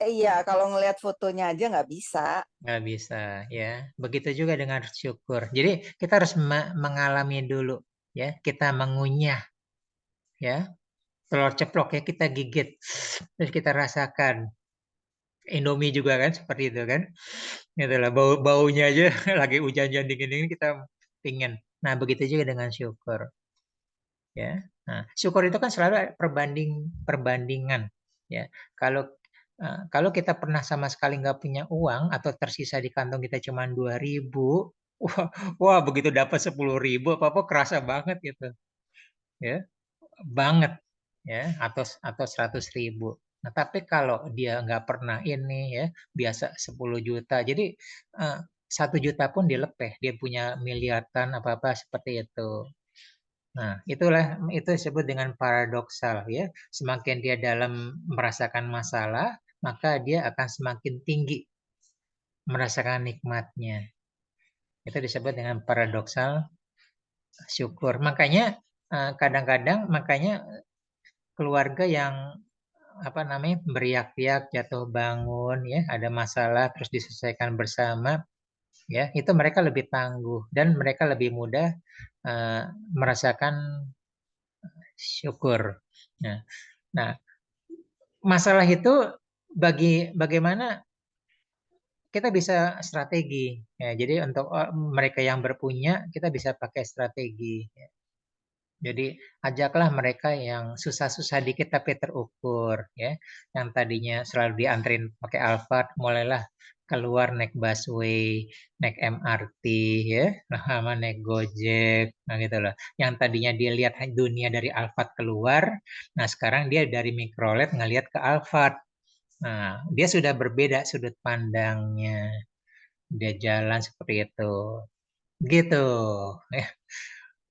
Iya, kalau ngelihat fotonya aja nggak bisa. Nggak bisa, ya. Begitu juga dengan syukur. Jadi kita harus mengalami dulu, ya. Kita mengunyah, ya. Telur ceplok ya kita gigit, terus kita rasakan. Indomie juga kan seperti itu kan. Gitu lah, baunya aja lagi hujan-hujan dingin-dingin kita pingin. Nah, begitu juga dengan syukur. Ya. Nah, syukur itu kan selalu perbandingan. Ya, kalau kita pernah sama sekali nggak punya uang atau tersisa di kantong kita cuma 2.000, wah begitu dapat 10.000 apa kerasa banget gitu, ya banget, ya atau 100.000. Nah, tapi kalau dia nggak pernah ini ya biasa 10 juta, jadi 1 juta pun dilepeh, dia punya miliaran apa-apa seperti itu. Nah, itu disebut dengan paradoksal ya. Semakin dia dalam merasakan masalah, maka dia akan semakin tinggi merasakan nikmatnya. Itu disebut dengan paradoksal syukur. Makanya kadang-kadang keluarga yang beriak-iak, jatuh bangun ya, ada masalah terus diselesaikan bersama ya, itu mereka lebih tangguh dan mereka lebih mudah merasakan syukur. Nah, masalah itu bagaimana kita bisa strategi ya. Jadi untuk mereka yang berpunya kita bisa pakai strategi. Ya. Jadi ajaklah mereka yang susah-susah dikit tapi terukur ya. Yang tadinya selalu diantrin pakai Alphard, mulailah keluar naik busway, naik MRT ya, sama naik Gojek, nah gitu loh. Yang tadinya dia lihat dunia dari Alphard keluar, nah sekarang dia dari mikrolet ngelihat ke Alphard. Nah, dia sudah berbeda sudut pandangnya. Dia jalan seperti itu. Gitu. Ya.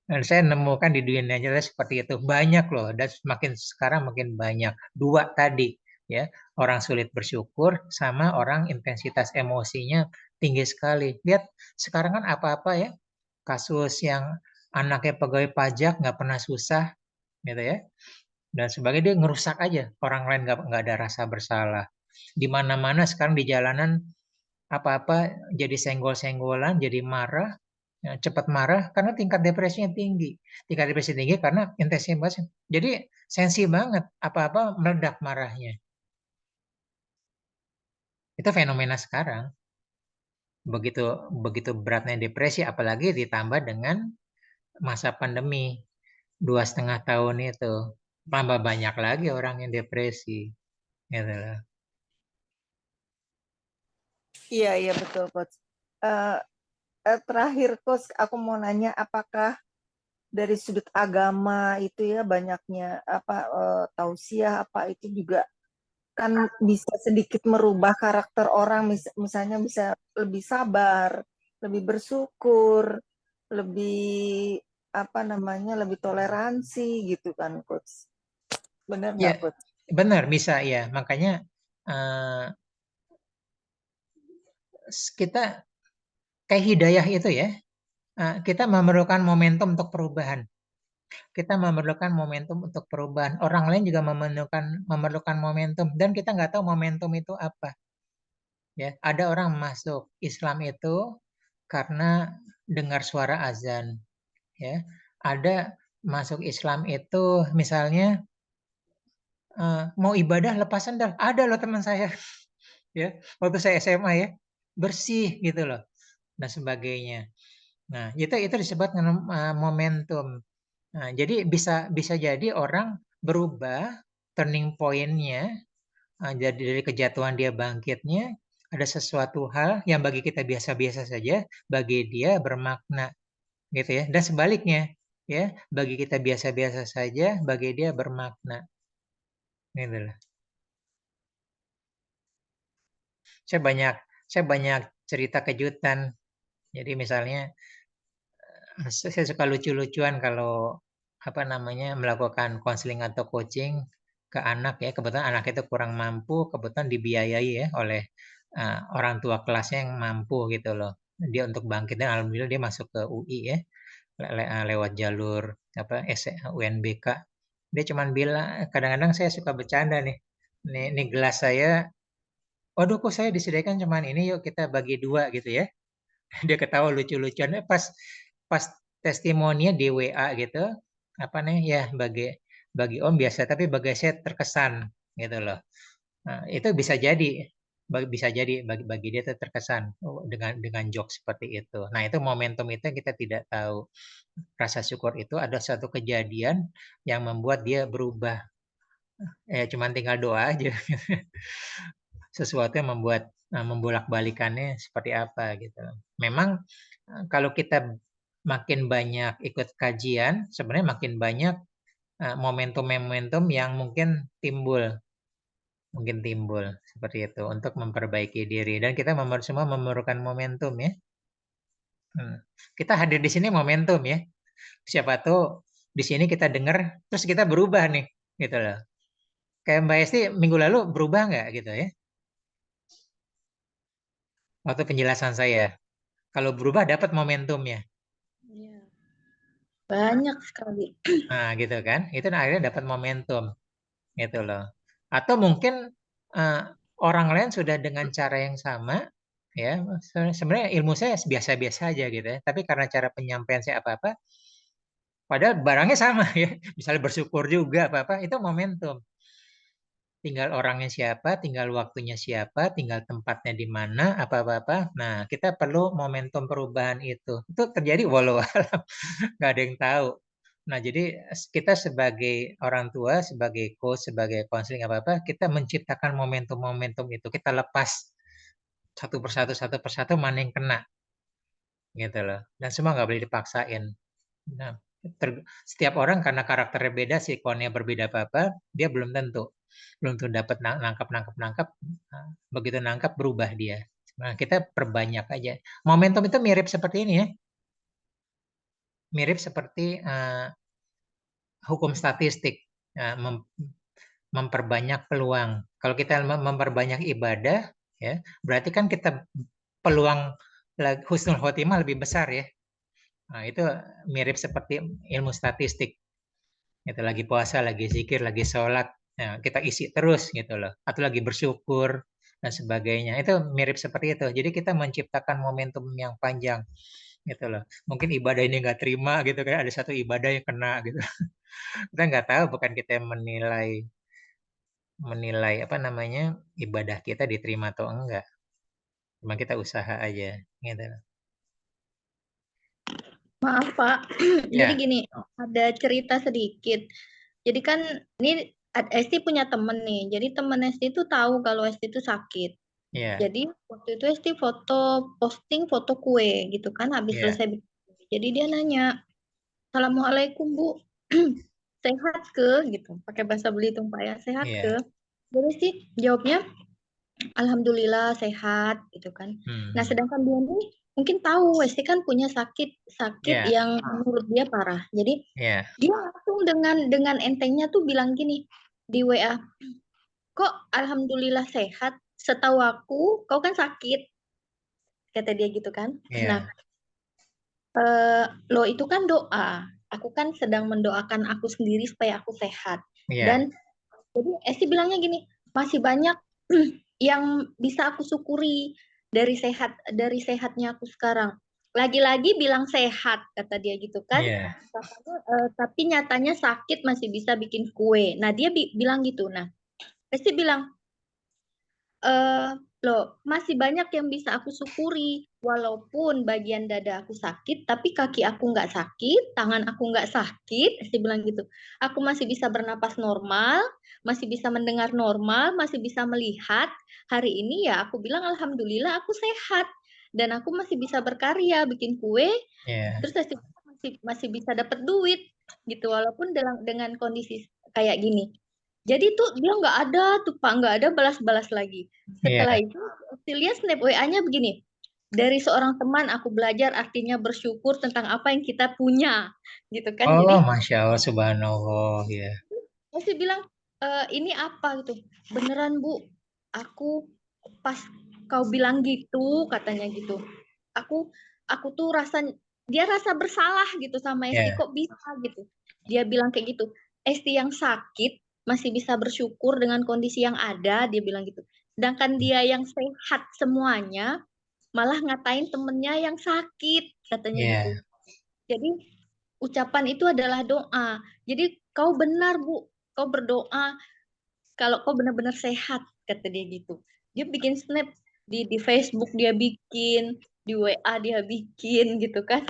Dan saya nemukan di dunia nyata seperti itu. Banyak loh. Dan semakin sekarang makin banyak. 2 tadi. Ya, orang sulit bersyukur sama orang intensitas emosinya tinggi sekali. Lihat sekarang kan apa-apa ya. Kasus yang anaknya pegawai pajak nggak pernah susah. Gitu ya. Dan sebagainya dia ngerusak aja. Orang lain nggak ada rasa bersalah. Di mana-mana sekarang di jalanan apa-apa jadi senggol-senggolan, jadi marah, ya, cepat marah karena tingkat depresinya tinggi. Tingkat depresi tinggi karena intensitas. Jadi sensi banget, apa-apa meledak marahnya. Itu fenomena sekarang. Begitu begitu beratnya depresi, apalagi ditambah dengan masa pandemi 2,5 tahun itu, tambah banyak lagi orang yang depresi. Gitu loh. Iya betul Coach. Terakhir Coach, aku mau nanya apakah dari sudut agama itu ya banyaknya tausiah apa itu juga kan bisa sedikit merubah karakter orang, misalnya bisa lebih sabar, lebih bersyukur, lebih lebih toleransi gitu kan, Coach. Benar nggak, Ya, Coach? benar bisa ya. Makanya kita kayak hidayah itu ya. Kita memerlukan momentum untuk perubahan. Kita memerlukan momentum untuk perubahan. Orang lain juga memerlukan momentum dan kita nggak tahu momentum itu apa. Ya, ada orang masuk Islam itu karena dengar suara azan. Ya, ada masuk Islam itu misalnya mau ibadah lepas sandal. Ada loh teman saya, ya, waktu saya SMA ya, bersih gitu loh, dan sebagainya. Nah, itu disebut dengan momentum. Nah, jadi bisa jadi orang berubah turning point-nya, jadi dari kejatuhan dia bangkitnya, ada sesuatu hal yang bagi kita biasa-biasa saja, bagi dia bermakna, gitu ya. Dan sebaliknya, ya, bagi kita biasa-biasa saja, bagi dia bermakna. Gitu loh. Saya banyak cerita kejutan. Jadi misalnya saya suka lucu-lucuan kalau melakukan konseling atau coaching ke anak ya. Kebetulan anak itu kurang mampu, kebetulan dibiayai ya oleh orang tua kelasnya yang mampu gitu loh. Dia untuk bangkit dan alhamdulillah dia masuk ke UI ya lewat jalur UNBK. Dia cuman bilang kadang-kadang saya suka bercanda nih. Nih gelas saya, waduh kok saya disediakan cuman ini, yuk kita bagi dua gitu ya. Dia ketawa lucu-lucuan pas pas testimoninya di WA gitu, ya bagi Om biasa tapi bagi saya terkesan gitu loh. Nah, itu bisa jadi bagi dia itu terkesan dengan joke seperti itu. Nah, itu momentum itu yang kita tidak tahu. Rasa syukur itu ada satu kejadian yang membuat dia berubah. Cuman tinggal doa aja. Sesuatu yang membuat membolak-balikannya seperti apa gitu. Memang kalau kita makin banyak ikut kajian, sebenarnya makin banyak momentum-momentum yang mungkin timbul seperti itu untuk memperbaiki diri, dan kita semua memerlukan momentum ya. Kita hadir di sini momentum ya. Siapa tahu di sini kita dengar terus kita berubah nih gitu loh. Kayak Mbak Esti minggu lalu berubah nggak gitu ya? Waktu penjelasan saya. Kalau berubah dapat momentumnya. Iya. Banyak sekali. Nah, gitu kan? Itu akhirnya dapat momentum, gitu loh. Atau mungkin uh, orang lain sudah dengan cara yang sama, ya. Sebenarnya ilmu saya biasa-biasa aja gitu ya. Tapi karena cara penyampaian saya apa-apa, padahal barangnya sama ya. Misalnya bersyukur juga apa-apa, itu momentum. Tinggal orangnya siapa, tinggal waktunya siapa, tinggal tempatnya di mana, apa-apa. Nah, kita perlu momentum perubahan itu. Itu terjadi walau alam, nggak ada yang tahu. Nah, jadi kita sebagai orang tua, sebagai coach, sebagai konseling apa-apa, kita menciptakan momentum-momentum itu. Kita lepas satu persatu mana yang kena, gitu loh. Dan semua nggak boleh dipaksain. Nah, setiap orang karena karakternya beda, sikonnya berbeda apa-apa, dia belum tentu dapat nangkap. Begitu nangkap berubah dia. Nah, kita perbanyak aja. Momentum itu mirip seperti ini ya. Mirip seperti hukum statistik. Memperbanyak peluang. Kalau kita memperbanyak ibadah, ya, berarti kan kita peluang husnul khotimah lebih besar ya. Nah, itu mirip seperti ilmu statistik. Itu lagi puasa, lagi zikir, lagi sholat, nah, kita isi terus gitu loh. Atau lagi bersyukur dan sebagainya. Itu mirip seperti itu. Jadi kita menciptakan momentum yang panjang gitu loh. Mungkin ibadah ini nggak terima gitu kan, ada satu ibadah yang kena gitu. Kita nggak tahu, bukan kita yang menilai ibadah kita diterima atau enggak. Cuma kita usaha aja gitu. Maaf Pak, jadi Ya, gini, ada cerita sedikit. Jadi kan ini Esti punya temen nih, jadi temen Esti itu tahu kalau Esti itu sakit. ya, Jadi waktu itu Esti posting foto kue gitu kan, habis ya, selesai bikin kue. Jadi dia nanya, Assalamualaikum Bu, sehat ke? Gitu, pakai bahasa Belitung Pak ya, sehat Iya. ke? Jadi sih jawabnya, Alhamdulillah sehat gitu kan. Nah sedangkan dia nih mungkin tahu Westi kan punya sakit Iya. yang menurut dia parah. Jadi Iya. dia langsung dengan entengnya tuh bilang gini di WA, kok Alhamdulillah sehat? Setahu aku kau kan sakit, kata dia gitu kan. Nah, Iya. lo itu kan doa. Aku kan sedang mendoakan aku sendiri supaya aku sehat. Iya. Dan jadi Esti bilangnya gini, masih banyak yang bisa aku syukuri dari sehatnya aku sekarang. Lagi-lagi bilang sehat kata dia gitu kan. Iya. Katanya, tapi nyatanya sakit masih bisa bikin kue. Nah dia bilang gitu. Nah Esti bilang, eh loh, masih banyak yang bisa aku syukuri. Walaupun bagian dada aku sakit, tapi kaki aku nggak sakit, tangan aku nggak sakit. Saya bilang gitu. Aku masih bisa bernapas normal, masih bisa mendengar normal, masih bisa melihat. Hari ini ya aku bilang Alhamdulillah aku sehat. Dan aku masih bisa berkarya, bikin kue. Iya. Terus saya masih bisa dapat duit gitu. Walaupun dengan kondisi kayak gini. Jadi tuh dia nggak ada tuh Pak, nggak ada balas-balas lagi. Setelah Iya. itu, si lihat snap WA-nya begini. Dari seorang teman aku belajar artinya bersyukur tentang apa yang kita punya, gitu kan. Oh, Jadi Masya Allah, Subhanallah, ya. masih bilang, ini apa gitu. Beneran Bu, aku pas kau bilang gitu, katanya gitu. Aku aku tuh dia rasa bersalah gitu sama Esti, Ya. kok bisa gitu. Dia bilang kayak gitu. Esti yang sakit masih bisa bersyukur dengan kondisi yang ada, dia bilang gitu. Sedangkan dia yang sehat semuanya malah ngatain temennya yang sakit, katanya gitu. Ya. Jadi ucapan itu adalah doa. Jadi kau benar Bu, kau berdoa kalau kau benar-benar sehat, kata dia gitu. Dia bikin snap di Facebook, dia bikin di WA, dia bikin gitu kan.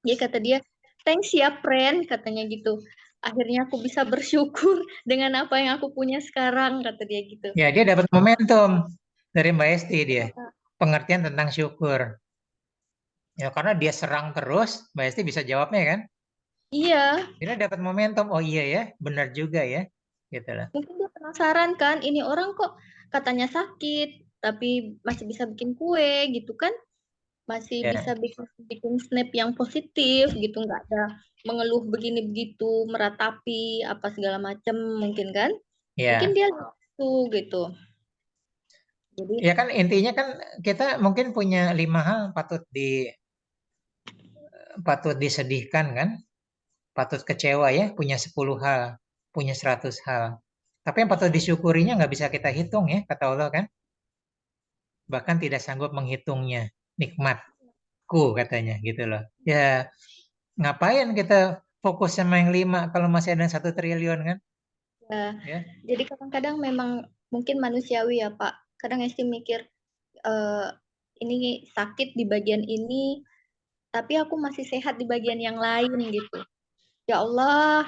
Dia kata dia, thanks ya friend, katanya gitu. Akhirnya aku bisa bersyukur dengan apa yang aku punya sekarang, kata dia gitu. Ya, dia dapat momentum dari Mbak Esti dia. Pengertian tentang syukur. Ya, karena dia serang terus, Mbak Esti bisa jawabnya kan? Iya, Dia dapat momentum. Oh iya ya, benar juga ya. Gitu lah. mungkin dia penasaran kan, ini orang kok katanya sakit, tapi masih bisa bikin kue gitu kan. Masih Ya. bisa bikin bikin snap yang positif gitu, nggak ada mengeluh begini begitu, meratapi apa segala macam mungkin kan. Mungkin Ya. dia tuh gitu. Jadi Ya kan intinya kan kita mungkin punya 5 hal patut disedihkan kan? Patut kecewa ya, punya 10 hal, punya 100 hal. Tapi yang patut disyukurinya nggak bisa kita hitung ya, kata Allah kan. Bahkan tidak sanggup menghitungnya. Nikmatku katanya gitu loh. Ya ngapain kita fokus sama yang 5 kalau masih ada 1 triliun kan? ya, Ya, jadi kadang-kadang memang mungkin manusiawi ya Pak. Kadang Esti mikir, eh, ini sakit di bagian ini, tapi aku masih sehat di bagian yang lain gitu. Ya Allah,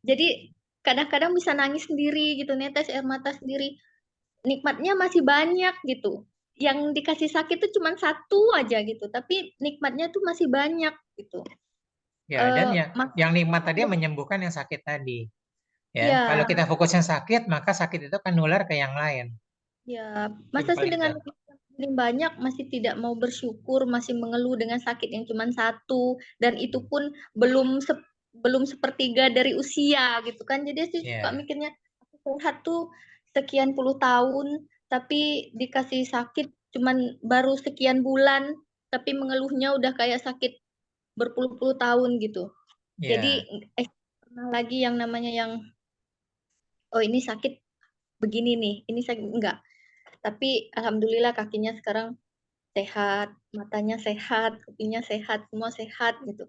jadi kadang-kadang bisa nangis sendiri gitu, netes air mata sendiri. Nikmatnya masih banyak gitu. Yang dikasih sakit tuh cuma satu aja gitu, tapi nikmatnya tuh masih banyak gitu. ya dan Mak yang nikmat tadi menyembuhkan yang sakit tadi. Ya, kalau ya, kita fokus yang sakit, maka sakit itu akan nular ke yang lain. ya, Itu masa sih paling dengan gampang. paling banyak masih tidak mau bersyukur, masih mengeluh dengan sakit yang cuma satu, dan itu pun belum sepertiga dari usia gitu kan. Jadi sih suka Ya, mikirnya aku sehat tuh sekian puluh tahun, tapi dikasih sakit cuman baru sekian bulan, tapi mengeluhnya udah kayak sakit berpuluh-puluh tahun gitu. ya, Jadi pernah lagi yang namanya yang oh ini sakit begini nih, ini sakit enggak. Tapi alhamdulillah kakinya sekarang sehat, matanya sehat, kupingnya sehat, semua sehat gitu.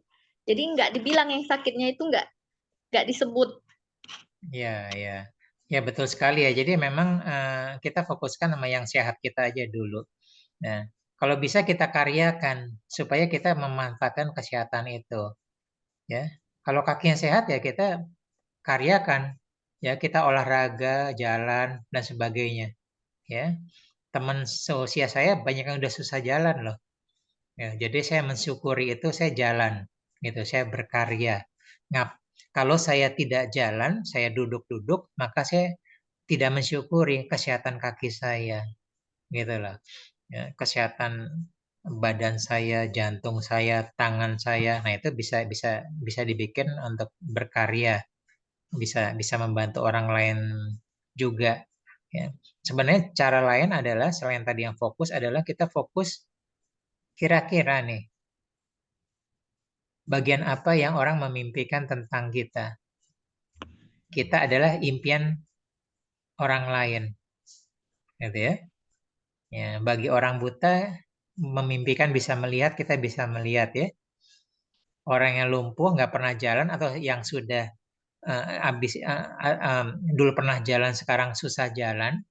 Jadi nggak dibilang yang sakitnya itu nggak disebut. ya, ya. Ya betul sekali ya. Jadi memang kita fokuskan sama yang sehat kita aja dulu. Nah, kalau bisa kita karyakan supaya kita memanfaatkan kesehatan itu, ya. Kalau kakinya sehat ya kita karyakan, ya kita olahraga, jalan dan sebagainya, ya. Teman seusia saya banyak yang udah susah jalan loh. Ya, jadi saya mensyukuri itu saya jalan. gitu. Saya berkarya. Kalau saya tidak jalan, saya duduk-duduk, maka saya tidak mensyukuri kesehatan kaki saya, gitu loh. Ya, kesehatan badan saya, jantung saya, tangan saya, nah itu bisa dibikin untuk berkarya, bisa membantu orang lain juga. Ya. Sebenarnya cara lain adalah selain tadi yang fokus adalah kita fokus kira-kira nih bagian apa yang orang memimpikan tentang kita. Kita adalah impian orang lain, gitu ya. Ya, bagi orang buta memimpikan bisa melihat, kita bisa melihat ya. Orang yang lumpuh nggak pernah jalan atau yang sudah dulu pernah jalan sekarang susah jalan,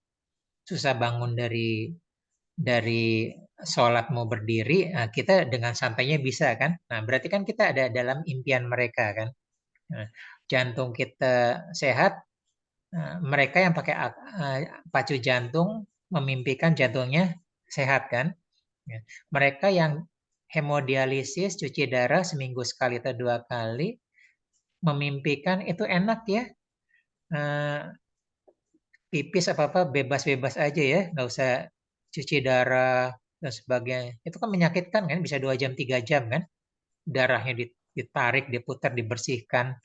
susah bangun dari sholat mau berdiri, kita dengan santainya bisa kan. Nah, berarti kan kita ada dalam impian mereka kan. Nah, jantung kita sehat, mereka yang pakai pacu jantung memimpikan jantungnya sehat kan. Ya. Mereka yang hemodialisis, cuci darah seminggu sekali atau 2 kali, memimpikan itu enak ya. Pipis apa-apa bebas-bebas aja ya, nggak usah cuci darah dan sebagainya. Itu kan menyakitkan kan, bisa 2 jam, 3 jam kan. Darahnya ditarik, diputar, dibersihkan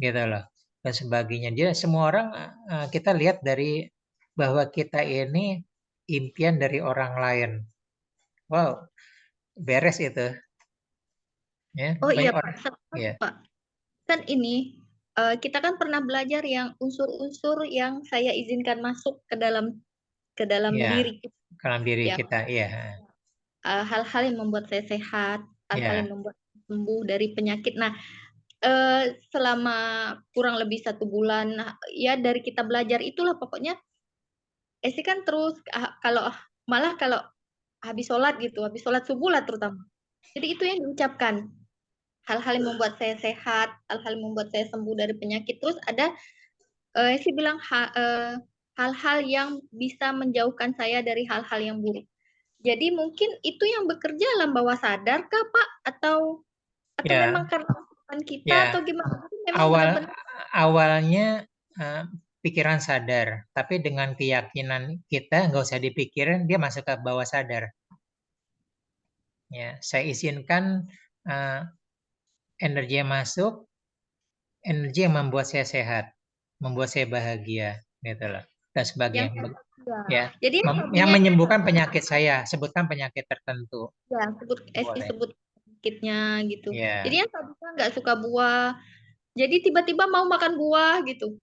gitu loh. Dan sebagainya. Jadi semua orang kita lihat dari bahwa kita ini impian dari orang lain. Wow, beres itu. Ya, Oh iya banyak Pak, orang. satu lagi, Ya, Pak. Kan ini kita kan pernah belajar yang unsur-unsur yang saya izinkan masuk ke dalam ya, diri kita, dalam diri yang kita, iya, hal-hal yang membuat saya sehat, hal-hal yang ya, membuat saya sembuh dari penyakit. Nah, selama kurang lebih 1 bulan, ya dari kita belajar itulah pokoknya. Esi kan terus kalau habis sholat subuh lah terutama. Jadi itu yang diucapkan. Hal-hal yang membuat saya sehat, hal-hal yang membuat saya sembuh dari penyakit. Terus ada Esi bilang hal-hal yang bisa menjauhkan saya dari hal-hal yang buruk. Jadi mungkin itu yang bekerja alam bawah sadar kah Pak? Atau ya, memang karena kehidupan kita ya. atau gimana? Jadi memang benar-benar Awalnya pikiran sadar, tapi dengan keyakinan kita nggak usah dipikirin, dia masuk ke bawah sadar. Ya, saya izinkan energi yang masuk, energi yang membuat saya sehat, membuat saya bahagia, gitu loh, dan yang sebagainya. ya. Ya, Jadi yang yang tadinya menyembuhkan penyakit saya, sebutkan penyakit tertentu, ya Esi boleh. sebut sedikitnya gitu. Jadi Ya, yang tadinya nggak suka buah, jadi tiba-tiba mau makan buah gitu.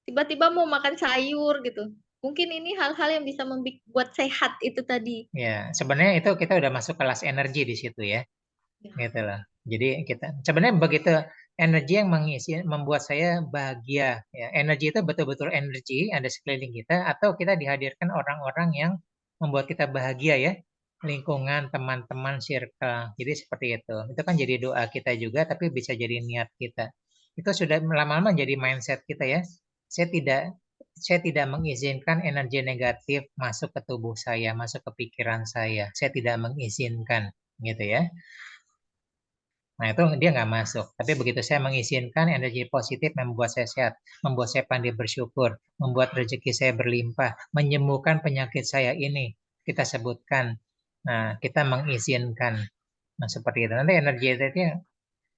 Tiba-tiba mau makan sayur gitu. Mungkin ini hal-hal yang bisa membuat sehat itu tadi. ya. Sebenarnya itu kita udah masuk kelas energi di situ ya. Ya. Gitu loh. Jadi kita sebenarnya begitu energi yang mengisi membuat saya bahagia ya. Energi itu betul-betul energi ada sekeliling kita atau kita dihadirkan orang-orang yang membuat kita bahagia ya. Lingkungan, teman-teman, circle. Jadi seperti itu. Itu kan jadi doa kita juga tapi bisa jadi niat kita. Itu sudah lama-lama jadi mindset kita ya. Saya tidak saya tidak mengizinkan energi negatif masuk ke tubuh saya, masuk ke pikiran saya. Saya tidak mengizinkan gitu ya. Nah, itu dia nggak masuk. Tapi begitu saya mengizinkan energi positif membuat saya sehat, membuat saya pandai bersyukur, membuat rezeki saya berlimpah, menyembuhkan penyakit saya ini, kita sebutkan. Nah, kita mengizinkan. Nah, seperti itu. Nanti energi itu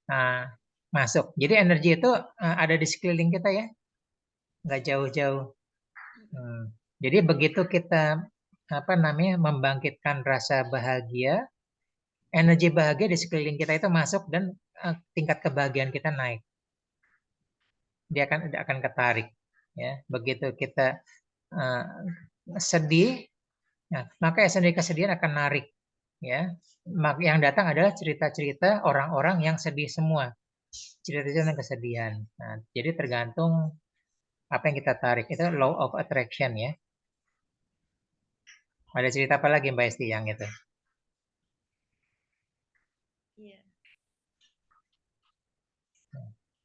uh, masuk. Jadi energi itu ada di sekeliling kita ya, nggak jauh-jauh. Jadi begitu kita apa namanya membangkitkan rasa bahagia, energi bahagia di sekeliling kita itu masuk dan tingkat kebahagiaan kita naik. Dia akan ketarik ya. Begitu kita uh, sedih, ya, maka sendiri kesedihan akan narik ya. Yang datang adalah cerita-cerita orang-orang yang sedih semua, cerita-cerita tentang kesedihan. Nah, jadi tergantung apa yang kita tarik, itu law of attraction ya. Ada cerita apa lagi Mbak Esti yang itu? Iya.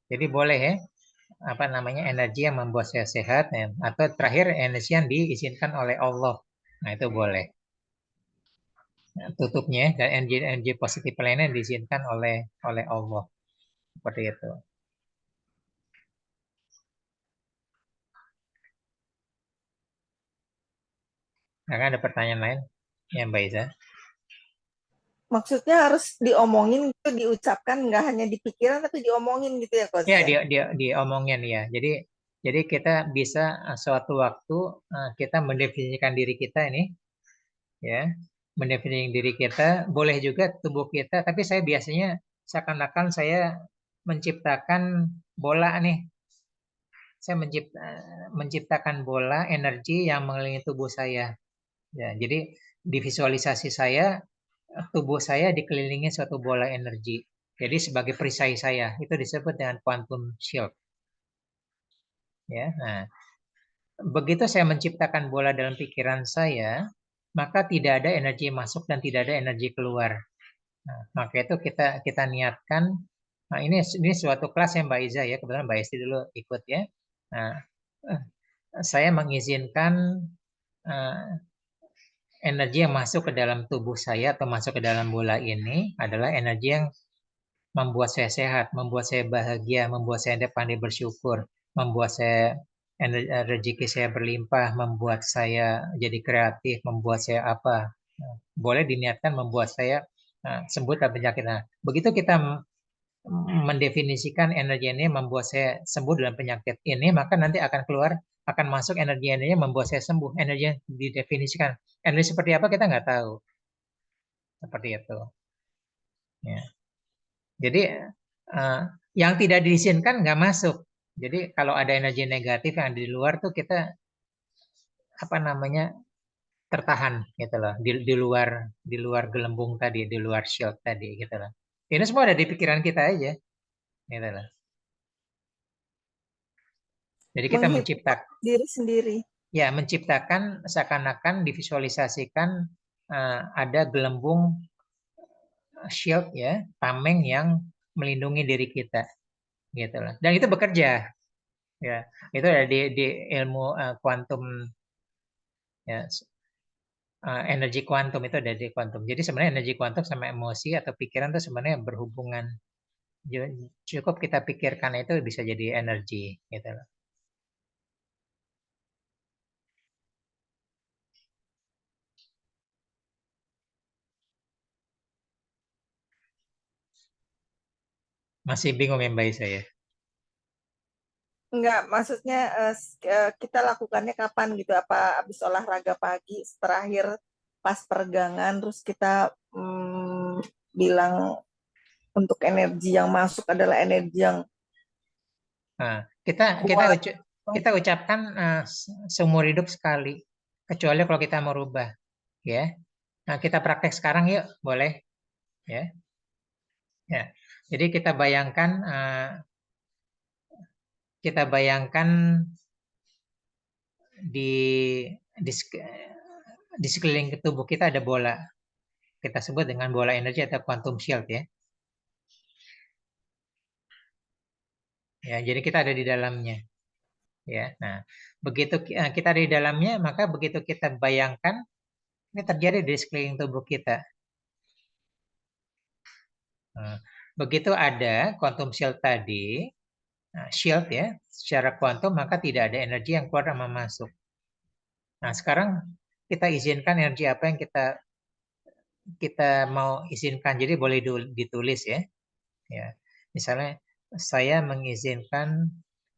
Jadi boleh ya, apa namanya energi yang membuat saya sehat ya. Atau terakhir energi yang diizinkan oleh Allah. Nah itu boleh. Nah, tutupnya dan energi positif lainnya diizinkan oleh Allah. Seperti itu. Nah, ada pertanyaan lain ya Mbak Iza? Maksudnya harus diomongin gitu, diucapkan, nggak hanya di pikiran tapi diomongin gitu ya Coach? Ya, diomongin ya. Jadi kita bisa suatu waktu kita mendefinisikan diri kita ini, ya, mendefinisikan diri kita. Boleh juga tubuh kita, tapi saya biasanya seakan-akan saya menciptakan bola nih. Saya menciptakan bola energi yang mengelilingi tubuh saya. Ya, jadi di visualisasi saya, tubuh saya dikelilingi suatu bola energi. Jadi sebagai perisai saya, itu disebut dengan quantum shield. Ya, nah, begitu saya menciptakan bola dalam pikiran saya, maka tidak ada energi masuk dan tidak ada energi keluar. Nah, maka itu kita niatkan. Nah, ini suatu kelas yang Mbak Iza ya, kebetulan Mbak Esti dulu ikut ya. Nah, saya mengizinkan energi yang masuk ke dalam tubuh saya atau masuk ke dalam bola ini adalah energi yang membuat saya sehat, membuat saya bahagia, membuat saya pandai bersyukur, membuat saya rezeki saya berlimpah, membuat saya jadi kreatif, membuat saya apa. Boleh diniatkan membuat saya sembuh dari penyakit. Nah, begitu kita mendefinisikan energi ini membuat saya sembuh dalam penyakit ini, maka nanti akan keluar, akan masuk energi-energi yang membuat saya sembuh. Energi yang didefinisikan. Energi seperti apa kita nggak tahu. Seperti itu. Ya. Jadi yang tidak diizinkan nggak masuk. Jadi kalau ada energi negatif yang di luar tuh kita apa namanya tertahan gitu loh di luar gelembung tadi, di luar shield tadi gitu loh. Ini semua ada di pikiran kita aja gitu loh. Jadi kita menciptakan diri sendiri. Ya, menciptakan seakan-akan divisualisasikan ada gelembung shield ya, tameng yang melindungi diri kita gitu loh. Dan itu bekerja. Ya, itu ada di ilmu kuantum ya, energi kuantum itu ada di kuantum. Jadi sebenarnya energi kuantum sama emosi atau pikiran itu sebenarnya berhubungan. Cukup kita pikirkan itu bisa jadi energi gitu loh. Masih bingung ya Mbak Isa ya? Enggak, maksudnya kita lakukannya kapan gitu? Apa habis olahraga pagi, terakhir pas peregangan, terus kita bilang untuk energi yang masuk adalah energi yang kita ucapkan seumur hidup sekali, kecuali kalau kita merubah, ya. Nah, kita praktek sekarang yuk, boleh, ya. Ya, jadi kita bayangkan di sekeliling tubuh kita ada bola. Kita sebut dengan bola energi atau quantum shield ya. Ya, jadi kita ada di dalamnya. Ya, nah, begitu kita ada di dalamnya, maka begitu kita bayangkan ini terjadi di sekeliling tubuh kita. Nah, begitu ada quantum shield tadi, shield ya, secara kuantum maka tidak ada energi yang keluar dan masuk. Nah, sekarang kita izinkan energi apa yang kita mau izinkan. Jadi boleh ditulis ya. Ya. Misalnya saya mengizinkan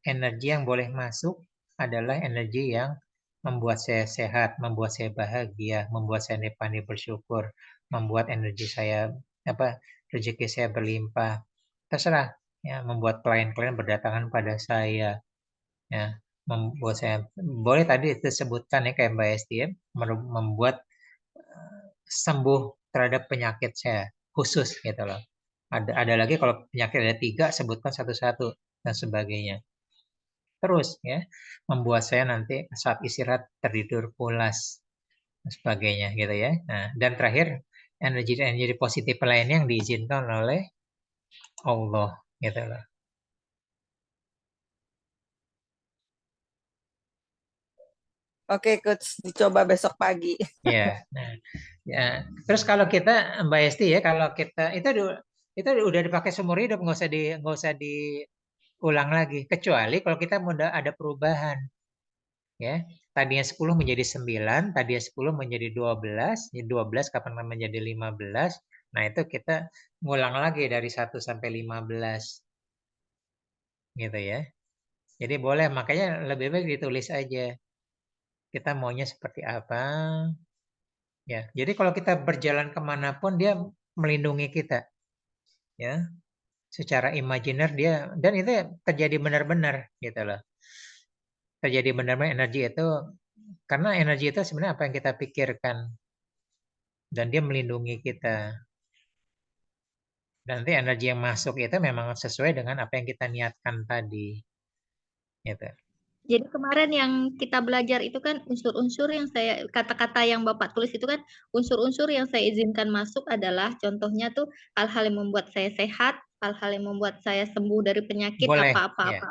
energi yang boleh masuk adalah energi yang membuat saya sehat, membuat saya bahagia, membuat saya pandai bersyukur, membuat energi saya rezeki saya berlimpah. Terserah ya, membuat klien-klien berdatangan pada saya ya, membuat saya boleh tadi disebutkan ya kayak Mbak Esti ya, membuat sembuh terhadap penyakit saya khusus gitu loh. Ada lagi kalau penyakit ada 3 sebutkan satu-satu dan sebagainya. Terus ya membuat saya nanti saat istirahat tertidur pulas dan sebagainya gitu ya. Nah, dan terakhir energi positif lain yang diizinkan oleh Allah gitu loh. Oke, Coach, dicoba besok pagi. Ya, nah, ya. Terus kalau kita Mbak Esti ya, kalau kita itu Itu udah dipakai seumur hidup, nggak usah diulang lagi. Kecuali kalau kita mau ada perubahan, ya. Tadinya 10 menjadi 9, tadinya 10 menjadi 12, 12 kapan menjadi 15. Nah, itu kita ngulang lagi dari 1 sampai 15. Gitu ya. Jadi boleh, makanya lebih baik ditulis aja. Kita maunya seperti apa. Ya, jadi kalau kita berjalan kemanapun dia melindungi kita. Ya, secara imajiner dia, dan itu terjadi benar-benar gitu loh. Terjadi benar-benar energi itu, karena energi itu sebenarnya apa yang kita pikirkan, dan dia melindungi kita. Dan nanti energi yang masuk itu memang sesuai dengan apa yang kita niatkan tadi. Gitu. Jadi kemarin yang kita belajar itu kan unsur-unsur yang kata-kata yang Bapak tulis itu kan unsur-unsur yang saya izinkan masuk adalah contohnya tuh hal-hal yang membuat saya sehat, hal-hal yang membuat saya sembuh dari penyakit Boleh, apa-apa. ya,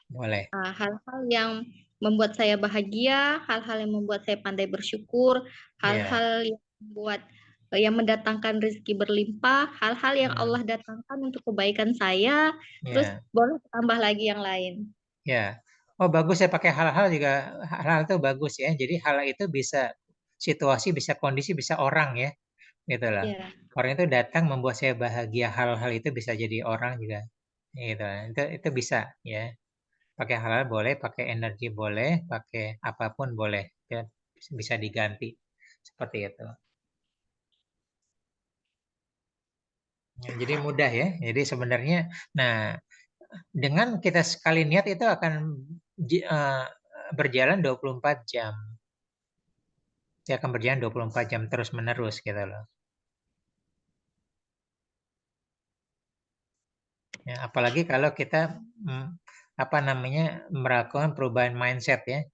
boleh. Hal-hal yang membuat saya bahagia, hal-hal yang membuat saya pandai bersyukur, hal-hal yang membuat yang mendatangkan rezeki berlimpah, hal-hal yang Allah datangkan untuk kebaikan saya, terus boleh tambah lagi yang lain. Ya. Oh, bagus ya, pakai hal-hal juga, hal-hal itu bagus ya. Jadi hal itu bisa situasi, bisa kondisi, bisa orang ya. Gitu lah. Ya. Orang itu datang membuat saya bahagia, hal-hal itu bisa jadi orang juga. Gitu. Itu bisa ya. Pakai hal-hal boleh, pakai energi boleh, pakai apapun boleh. Ya, bisa diganti. Seperti itu. Ya, jadi mudah ya. Jadi sebenarnya, nah, dengan kita sekali niat itu akan berjalan 24 jam. Dia akan berjalan 24 jam terus-menerus gitu loh. Ya, apalagi kalau kita melakukan perubahan mindset ya.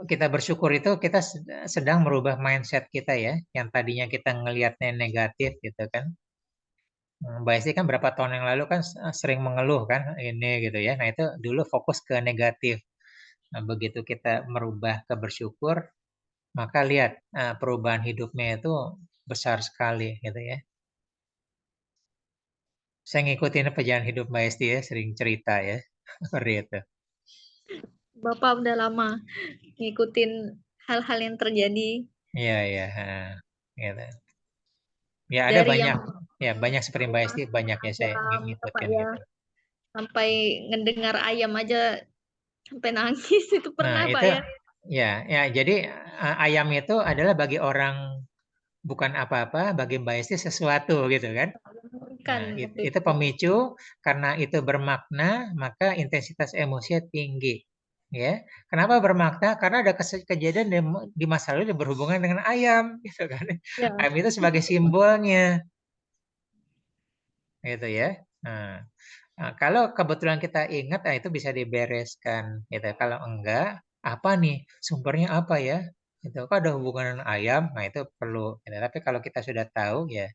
Kita bersyukur itu kita sedang merubah mindset kita ya, yang tadinya kita ngelihatnya negatif gitu kan. Mbak Esti kan berapa tahun yang lalu kan sering mengeluh kan ini gitu ya. Nah, itu dulu fokus ke negatif. Nah, begitu kita merubah ke bersyukur, maka lihat perubahan hidupnya itu besar sekali gitu ya. Saya ngikutin perjalanan hidup Mbak Esti ya, sering cerita ya. Seperti itu. Bapak udah lama ngikutin hal-hal yang terjadi. Iya, iya. Gitu. Ya, ada Dari banyak. yang Ya, banyak seperti Mbak Esti, banyak ya saya ayam, Bapak ngikutin ya, gitu. sampai ngedengar ayam aja sampai nangis itu Nah, pernah Pak itu ya. ya jadi ayam itu adalah bagi orang bukan apa-apa, bagi Mbak Esti sesuatu gitu kan. Kan Nah, waktu itu itu. pemicu, karena itu bermakna, maka intensitas emosinya tinggi. Ya, kenapa bermakna? Karena ada kejadian di masa lalu yang berhubungan dengan ayam, gitu kan. Ya. Ayam itu sebagai simbolnya, gitu ya. Nah, kalau kebetulan kita ingat, itu bisa dibereskan, gitu. Kalau enggak, apa nih sumbernya apa ya? Itu kok ada hubungan dengan ayam, nah itu perlu. Gitu. Tapi kalau kita sudah tahu, ya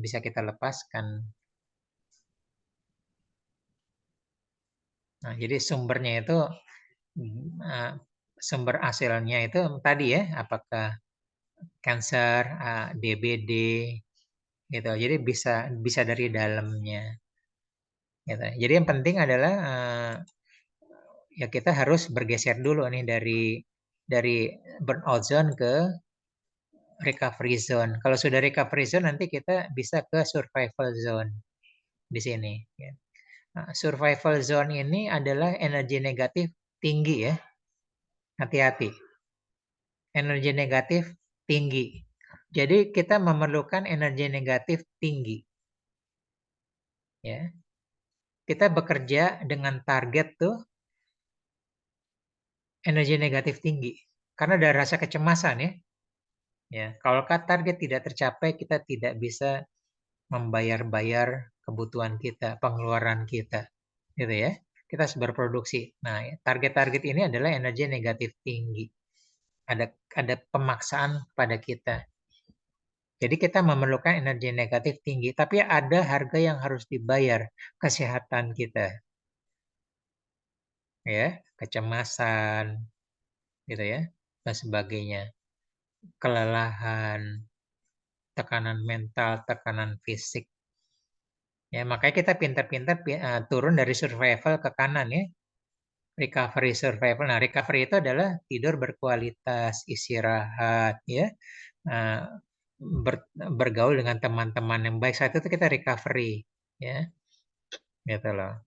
bisa kita lepaskan. Nah, jadi sumbernya itu sumber asalnya itu tadi ya, apakah kanker, DBD, gitu. Jadi bisa dari dalamnya. Gitu. Jadi yang penting adalah ya kita harus bergeser dulu nih dari burnout zone ke recovery zone. Kalau sudah recovery zone nanti kita bisa ke survival zone di sini. Ya. Nah, survival zone ini adalah energi negatif tinggi ya. Hati-hati. Energi negatif tinggi. Jadi kita memerlukan energi negatif tinggi. Ya. Kita bekerja dengan target tuh energi negatif tinggi. Karena ada rasa kecemasan ya. Ya, kalau target tidak tercapai, kita tidak bisa membayar-bayar kebutuhan kita, pengeluaran kita. Gitu ya. Kita harus berproduksi. Nah, target-target ini adalah energi negatif tinggi. Ada pemaksaan pada kita. Jadi kita memerlukan energi negatif tinggi, tapi ada harga yang harus dibayar, kesehatan kita. Ya, kecemasan gitu ya, dan sebagainya. Kelelahan. tekanan mental, tekanan fisik. Ya, makanya kita pintar-pintar turun dari survival ke kanan ya. Recovery survival. Nah, recovery itu adalah tidur berkualitas, istirahat ya. Bergaul dengan teman-teman yang baik. Saat itu kita recovery ya. Gitu loh.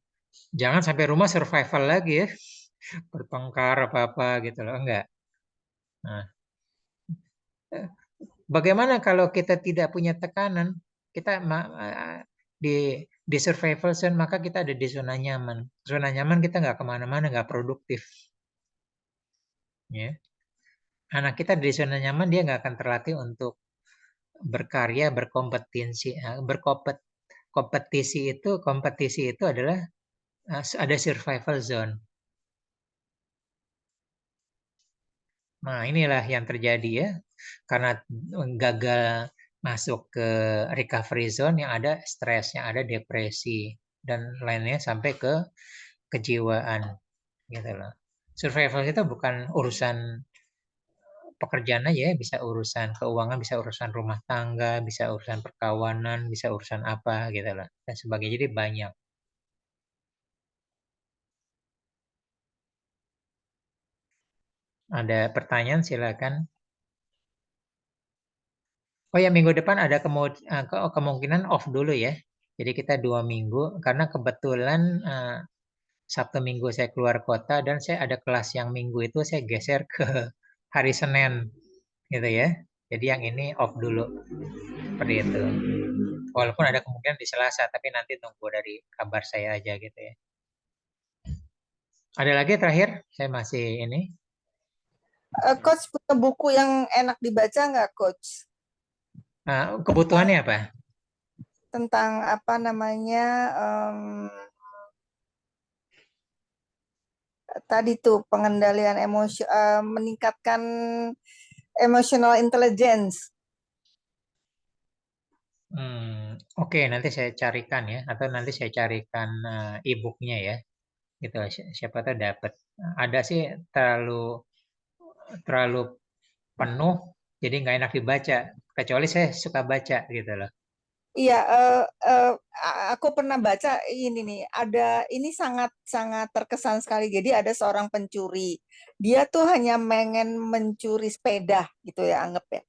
Jangan sampai rumah survival lagi ya. Bertengkar apa-apa gitu loh, enggak. Nah, bagaimana kalau kita tidak punya tekanan? Kita di survival zone, maka kita ada di zona nyaman. Zona nyaman kita nggak kemana-mana, nggak produktif. Ya. Anak kita di zona nyaman, dia nggak akan terlatih untuk berkarya, berkompetisi. Kompetisi itu adalah ada survival zone. Nah, inilah yang terjadi ya. Karena gagal masuk ke recovery zone, yang ada stres, yang ada depresi, dan lainnya sampai ke kejiwaan. Gitu loh. Survival itu bukan urusan pekerjaan aja ya, bisa urusan keuangan, bisa urusan rumah tangga, bisa urusan perkawanan, bisa urusan apa gitu loh, dan sebagainya. Jadi banyak. Ada pertanyaan silakan. Oh ya, minggu depan ada kemungkinan off dulu ya. Jadi kita 2 minggu karena kebetulan Sabtu Minggu saya keluar kota dan saya ada kelas yang minggu itu saya geser ke hari Senin gitu ya. Jadi yang ini off dulu seperti itu. Walaupun ada kemungkinan di Selasa, tapi nanti tunggu dari kabar saya aja gitu ya. Ada lagi terakhir, saya masih ini. Coach punya buku yang enak dibaca nggak, Coach? Kebutuhannya apa? Tentang apa namanya, tadi tuh pengendalian emosi, meningkatkan emotional intelligence. Oke, nanti saya carikan ya, atau nanti saya carikan e-booknya ya. Gitu, siapa tahu dapat. Ada sih terlalu penuh, jadi nggak enak dibaca. Kecuali saya suka baca gitu loh. Iya, aku pernah baca ini nih. Ini sangat terkesan sekali. Jadi ada seorang pencuri. Dia tuh hanya pengen mencuri sepeda gitu ya, anggap ya.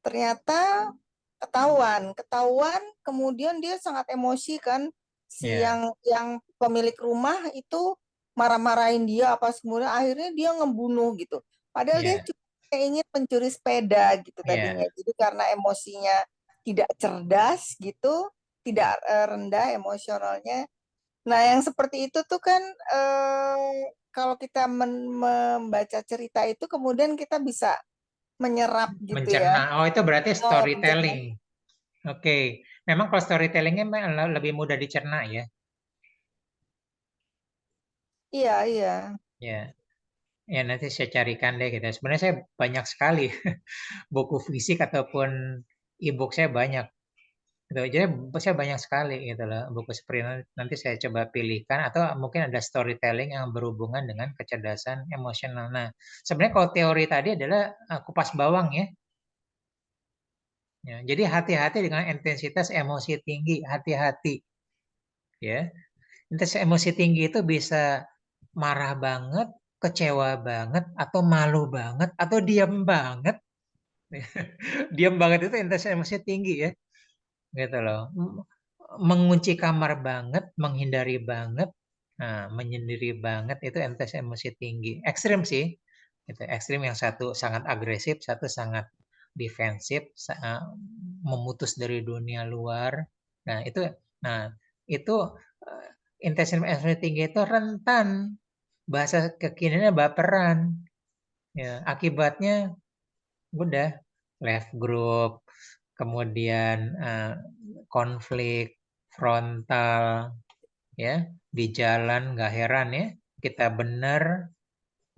Ternyata ketahuan. Kemudian dia sangat emosi kan. Yeah. Yang pemilik rumah itu marah-marahin dia apa kemudian akhirnya dia ngebunuh gitu. Padahal dia Yeah. cuma ingin mencuri sepeda gitu Yeah. tadinya. Jadi karena emosinya tidak cerdas gitu, tidak rendah emosionalnya. Nah, yang seperti itu tuh kan kalau kita membaca cerita itu kemudian kita bisa menyerap gitu ya. Mencerna. Oh, itu berarti Mencerna. storytelling. Oke. Memang kalau storytellingnya lebih mudah dicerna ya. Iya, iya. Ya. Ya, nanti saya carikan deh gitu. Sebenarnya saya banyak sekali buku fisik ataupun e-book saya banyak. Gitu. Jadi saya banyak sekali gitu loh buku seperti itu. Nanti saya coba pilihkan atau mungkin ada storytelling yang berhubungan dengan kecerdasan emosional. Nah, sebenarnya kalau teori tadi adalah kupas bawang ya. Ya, jadi hati-hati dengan intensitas emosi tinggi, hati-hati ya. Intensitas emosi tinggi itu bisa marah banget, kecewa banget, atau malu banget, atau diam banget. Diam banget itu intensitas emosi tinggi ya, gitu loh. Mengunci kamar banget, menghindari banget, nah, menyendiri banget itu intensitas emosi tinggi. Ekstrim sih, gitu. Ekstrim yang satu sangat agresif, satu sangat defensif, memutus dari dunia luar. Nah itu intensitas emosi tinggi itu rentan, bahasa kekiniannya baperan. Ya, akibatnya udah left group, kemudian konflik frontal, ya di jalan nggak heran ya kita benar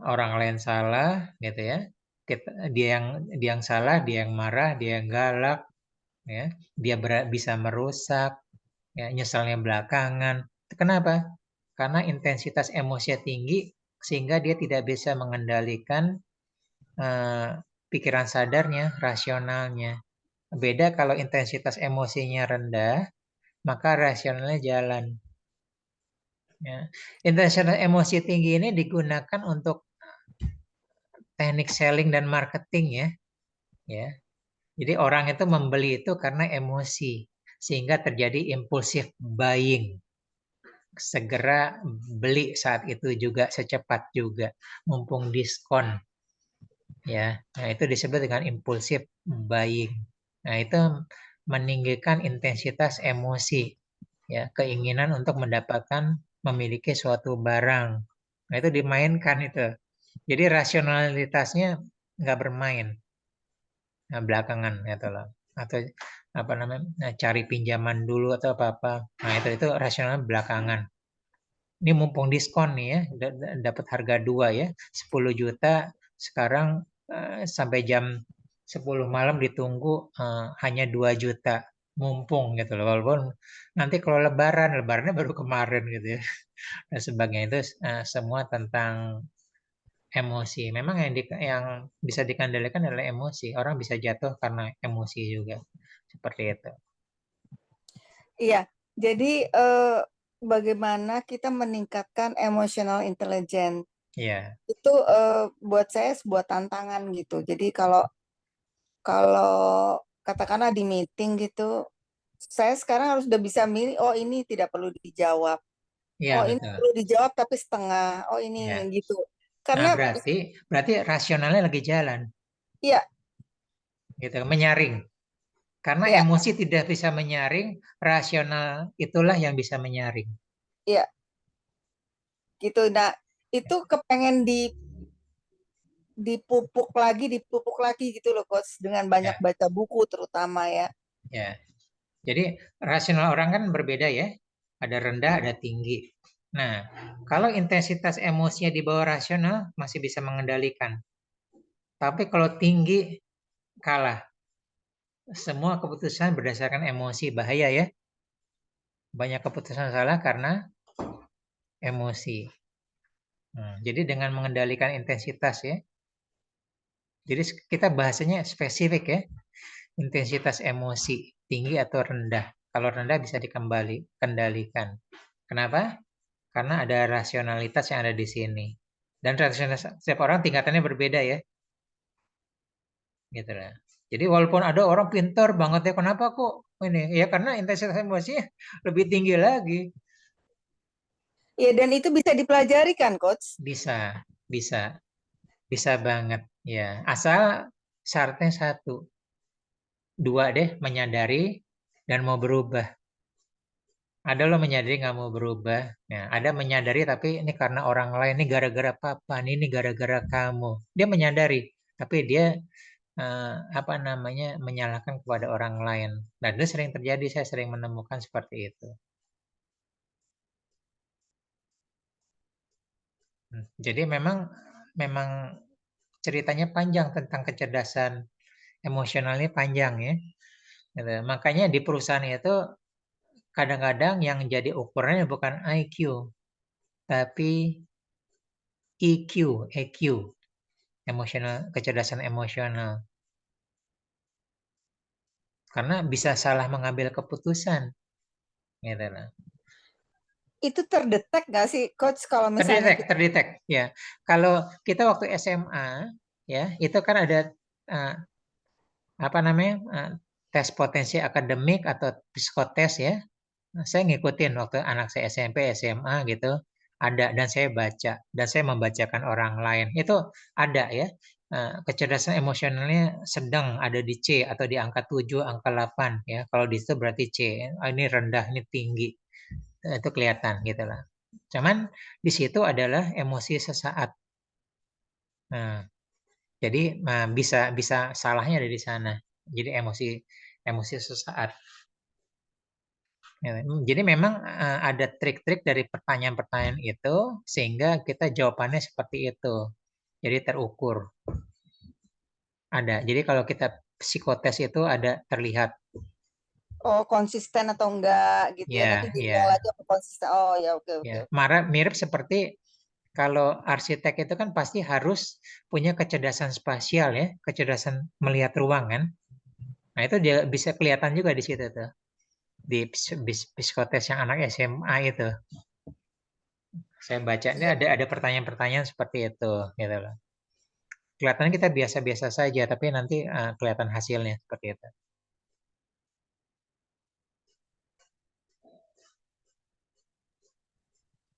orang lain salah gitu ya. Dia yang salah, dia yang marah, dia yang galak, ya dia bisa merusak, ya nyesalnya belakangan. Kenapa? Karena intensitas emosinya tinggi sehingga dia tidak bisa mengendalikan pikiran sadarnya, rasionalnya. Beda kalau intensitas emosinya rendah, maka rasionalnya jalan. Ya. Intensitas emosi tinggi ini digunakan untuk teknik selling dan marketing ya. Ya. Jadi orang itu membeli itu karena emosi, sehingga terjadi impulsif buying. Segera beli saat itu juga, secepat juga, mumpung diskon. Ya, nah itu disebut dengan impulsif buying. Nah, itu meninggikan intensitas emosi, ya, keinginan untuk mendapatkan memiliki suatu barang. Nah, itu dimainkan itu. Jadi rasionalitasnya nggak bermain. Nah, belakangan gitu loh. Atau apa namanya? Nah, cari pinjaman dulu atau apa-apa. Nah, itu rasional belakangan. Ini mumpung diskon nih ya, dapat harga 2 ya, 10 juta sekarang sampai jam 10 malam ditunggu hanya 2 juta. Mumpung gitu loh. Walaupun nanti kalau lebarannya baru kemarin gitu ya. Dan sebagainya itu semua tentang emosi. Memang yang bisa dikendalikan adalah emosi. Orang bisa jatuh karena emosi juga. Seperti itu. Iya, jadi bagaimana kita meningkatkan emotional intelligence Iya. itu buat saya sebuah tantangan gitu. Jadi kalau katakanlah di meeting gitu, saya sekarang harus udah bisa milih, oh ini tidak perlu dijawab, Iya, oh ini betul. perlu dijawab tapi setengah, oh ini Ya. gitu. Nah, Karena berarti rasionalnya lagi jalan. ya, Gitu, menyaring. Karena ya, emosi tidak bisa menyaring, rasional itulah yang bisa menyaring. ya, gitu. Nah, itu kepengen dipupuk lagi gitu loh, Coach, dengan banyak Ya, baca buku terutama ya. ya. Jadi rasional orang kan berbeda ya. Ada rendah, ada tinggi. Nah, kalau intensitas emosinya di bawah rasional masih bisa mengendalikan. Tapi kalau tinggi kalah. Semua keputusan berdasarkan emosi, bahaya ya. Banyak keputusan salah karena emosi. Jadi dengan mengendalikan intensitas ya. Jadi kita bahasanya spesifik ya. Intensitas emosi tinggi atau rendah. Kalau rendah bisa dikendalikan. Kenapa? Karena ada rasionalitas yang ada di sini. Dan rasionalitas setiap orang tingkatannya berbeda ya. Gitu lah. Jadi walaupun ada orang pintar banget ya, kenapa kok ini? Ya karena intensitas emosinya lebih tinggi lagi. Ya, dan itu bisa dipelajari kan, Coach? Bisa, bisa, bisa banget. Ya, asal syaratnya satu, dua deh, menyadari dan mau berubah. Ada lo menyadari nggak mau berubah. Ya, ada menyadari tapi ini karena orang lain, ini gara-gara papa, ini gara-gara kamu. Dia menyadari, tapi dia apa namanya menyalahkan kepada orang lain. Dan itu sering terjadi, saya sering menemukan seperti itu. Jadi memang ceritanya panjang tentang kecerdasan emosionalnya panjang ya. Gitu. Makanya di perusahaan itu kadang-kadang yang jadi ukurannya bukan IQ, tapi EQ, EQ, emosional, kecerdasan emosional. Karena bisa salah mengambil keputusan. Gitu lah. Itu terdetek nggak sih, Coach, kalau misalnya Terdetek, ya. Kalau kita waktu SMA, ya, itu kan ada apa namanya tes potensi akademik atau psikotes ya. Nah, saya ngikutin waktu anak saya SMP, SMA gitu, ada dan saya baca dan saya membacakan orang lain. Itu ada ya. Kecerdasan emosionalnya sedang ada di C atau di angka 7, angka 8 ya. Kalau di situ berarti C. Ini rendah, ini tinggi. Itu kelihatan gitu lah. Cuman di situ adalah emosi sesaat. Nah, jadi bisa salahnya ada di sana. Jadi emosi sesaat. Jadi memang ada trik-trik dari pertanyaan-pertanyaan itu sehingga kita jawabannya seperti itu. Jadi terukur. Ada. Jadi kalau kita psikotes itu ada terlihat. oh konsisten atau enggak gitu ya. Nanti Ya, diulang ya, lagi apa konsisten. Oh ya, oke oke. ya. Mirip seperti kalau arsitek itu kan pasti harus punya kecerdasan spasial ya, kecerdasan melihat ruang kan. Nah, itu dia bisa kelihatan juga di situ tuh. Di psikotes yang anak SMA itu. Saya baca ini ada pertanyaan-pertanyaan seperti itu, gitu loh. Kelihatannya kita biasa-biasa saja, tapi nanti kelihatan hasilnya seperti itu.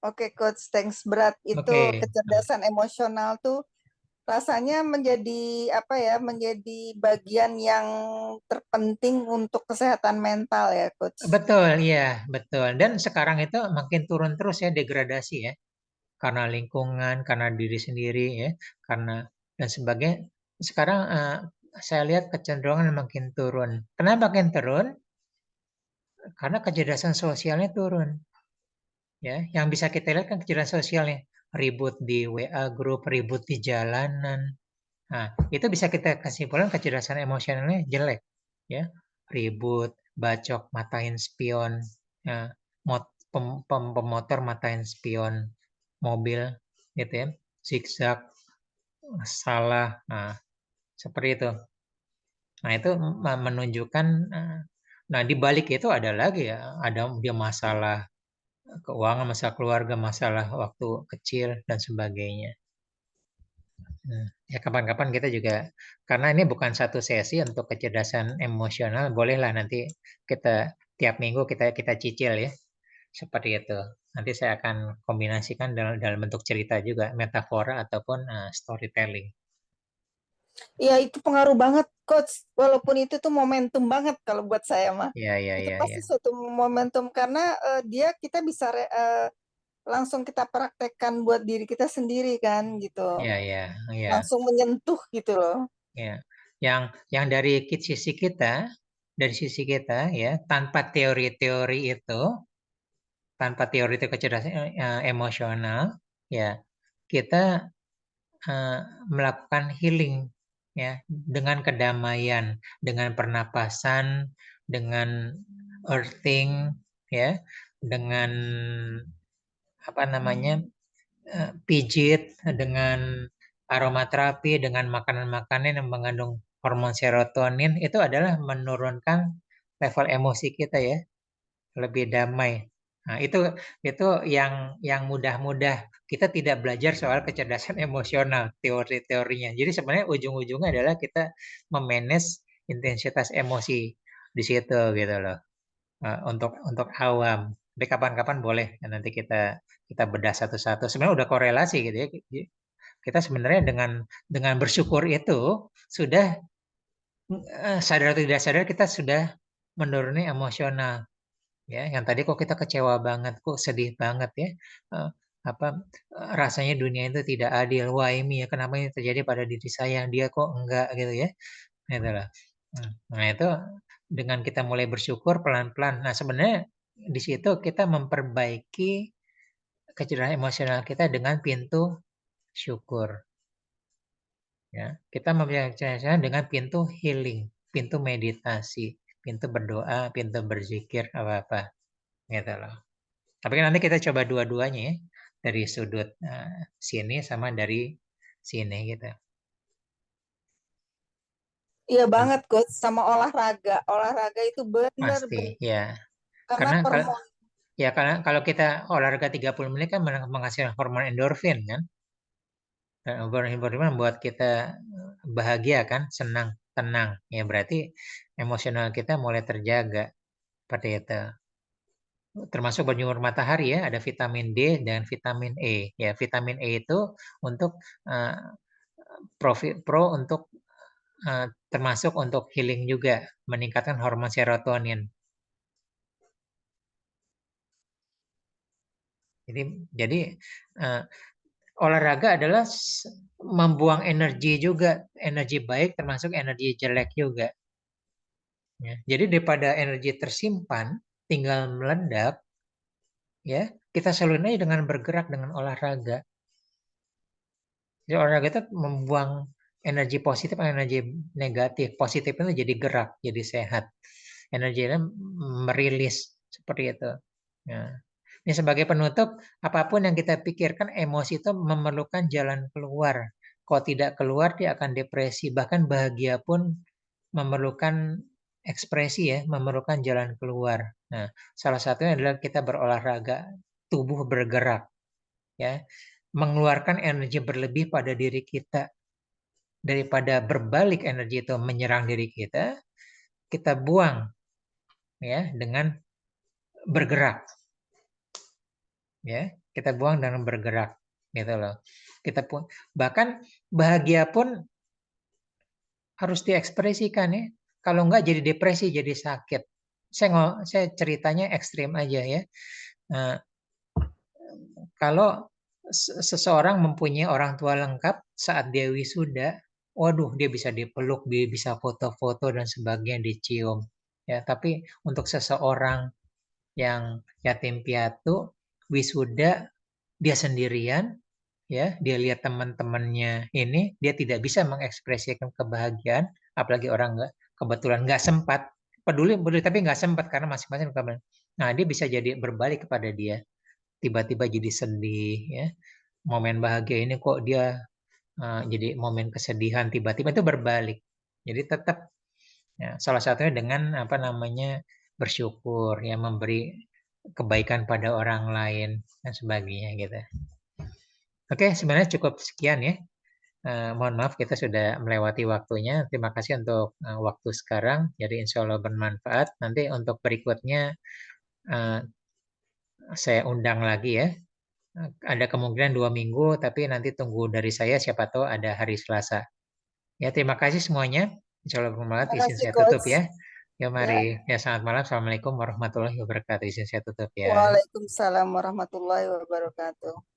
Oke, Coach, thanks. Berat itu Oke. kecerdasan emosional tuh rasanya menjadi apa ya, menjadi bagian yang terpenting untuk kesehatan mental ya, Coach. Betul, iya, betul. Dan sekarang itu makin turun terus ya degradasi ya. Karena lingkungan, karena diri sendiri ya, karena dan sebagainya. Sekarang saya lihat kecenderungan makin turun. Kenapa makin turun? Karena kecerdasan sosialnya turun. Ya, yang bisa kita lihat kan kecerdasan sosialnya, ribut di WA grup, ribut di jalanan. Nah, itu bisa kita kesimpulan kecerdasan emosionalnya jelek, ya. Ribut, bacok, matain spion, ya. Pemotor matain spion mobil, gitu ya. Zigzag, salah, nah seperti itu. Nah, itu menunjukkan, nah di balik itu ada lagi ya, ada dia masalah keuangan, masalah keluarga, masalah waktu kecil dan sebagainya. Ya kapan-kapan kita juga, karena ini bukan satu sesi untuk kecerdasan emosional, bolehlah nanti kita tiap minggu kita cicil ya, seperti itu. Nanti saya akan kombinasikan dalam bentuk cerita juga, metafora ataupun storytelling. Iya, itu pengaruh banget, Coach. Walaupun itu tuh momentum banget kalau buat saya mah. Ya. Itu pasti suatu momentum karena kita bisa langsung kita praktekkan buat diri kita sendiri kan gitu. Ya. Langsung menyentuh gitu loh. Ya. Yang dari sisi kita, ya, tanpa teori-teori itu, tanpa teori kecerdasan emosional, ya kita melakukan healing ya dengan kedamaian, dengan pernapasan, dengan earthing ya, dengan apa namanya pijit, dengan aromaterapi, dengan makanan-makanan yang mengandung hormon serotonin itu adalah menurunkan level emosi kita ya, lebih damai. Nah, itu yang mudah-mudah kita tidak belajar soal kecerdasan emosional, teori-teorinya. Jadi sebenarnya ujung-ujungnya adalah kita memanage intensitas emosi di situ gitu loh. Untuk awam. Tapi kapan-kapan boleh nanti kita bedah satu-satu. Sebenarnya udah korelasi gitu ya. Kita sebenarnya dengan bersyukur itu sudah sadar atau tidak sadar kita sudah menuruni emosional. Ya, yang tadi kok kita kecewa banget, kok sedih banget ya. Eh, apa rasanya dunia itu tidak adil. Why me ya? Kenapa ini terjadi pada diri saya? Dia kok enggak gitu ya. Gitu loh. Nah, itu dengan kita mulai bersyukur pelan-pelan. Nah, sebenarnya di situ kita memperbaiki kecerdasan emosional kita dengan pintu syukur. Ya, kita memperbaiki dengan pintu healing, pintu meditasi, pintu berdoa, pintu berzikir apa-apa. Gitu loh. Tapi nanti kita coba dua-duanya ya, dari sudut sini sama dari sini gitu. Iya banget, Coach, sama olahraga. Olahraga itu Pasti, benar-benar ya. karena Karena hormon. karena kalau kita olahraga 30 menit kan menghasilkan hormon endorfin kan. Dan hormon endorfin membuat kita bahagia kan, senang, tenang. Ya berarti emosional kita mulai terjaga seperti itu. Termasuk berjemur matahari ya, ada vitamin D dan vitamin E. Ya, vitamin E itu untuk pro untuk termasuk untuk healing juga, meningkatkan hormon serotonin. Jadi olahraga adalah membuang energi juga, energi baik termasuk energi jelek juga. Ya. Jadi daripada energi tersimpan, tinggal meledak, ya kita salurin aja dengan bergerak dengan olahraga. Jadi olahraga itu membuang energi positif dan energi negatif. Positif itu jadi gerak, jadi sehat. Energinya merilis seperti itu. Ya. Ini sebagai penutup, apapun yang kita pikirkan, emosi itu memerlukan jalan keluar. Kalau tidak keluar, dia akan depresi. Bahkan bahagia pun memerlukan ekspresi ya, memerlukan jalan keluar. Nah, salah satunya adalah kita berolahraga, tubuh bergerak, ya, mengeluarkan energi berlebih pada diri kita. Daripada berbalik energi itu menyerang diri kita buang ya dengan bergerak. Ya, kita buang dengan bergerak gitu loh. Kita pun bahkan bahagia pun harus diekspresikan ya. Kalau enggak jadi depresi, jadi sakit. Saya ceritanya ekstrim aja ya. Nah, kalau seseorang mempunyai orang tua lengkap saat dia wisuda, waduh dia bisa dipeluk, dia bisa foto-foto dan sebagainya, dicium. Ya, tapi untuk seseorang yang yatim piatu wisuda dia sendirian, ya, dia lihat teman-temannya ini, dia tidak bisa mengekspresikan kebahagiaan, apalagi orang kebetulan nggak sempat, peduli tapi nggak sempat karena masing-masing. Nah, dia bisa jadi berbalik kepada dia, tiba-tiba jadi sedih, ya. Momen bahagia ini kok dia jadi momen kesedihan, tiba-tiba itu berbalik. Jadi tetap ya, salah satunya dengan bersyukur, ya, memberi kebaikan pada orang lain dan sebagainya gitu. Oke, sebenarnya cukup sekian ya. Mohon maaf kita sudah melewati waktunya. Terima kasih untuk waktu sekarang. Jadi insya Allah bermanfaat. Nanti untuk berikutnya saya undang lagi ya. Ada kemungkinan 2 minggu, tapi nanti tunggu dari saya, siapa tahu ada hari Selasa. Ya, terima kasih semuanya. Insya Allah bermanfaat. Izin saya tutup ya. Ya, mari. Ya, selamat malam. Assalamualaikum warahmatullahi wabarakatuh. Izin saya tutup ya. Waalaikumsalam warahmatullahi wabarakatuh.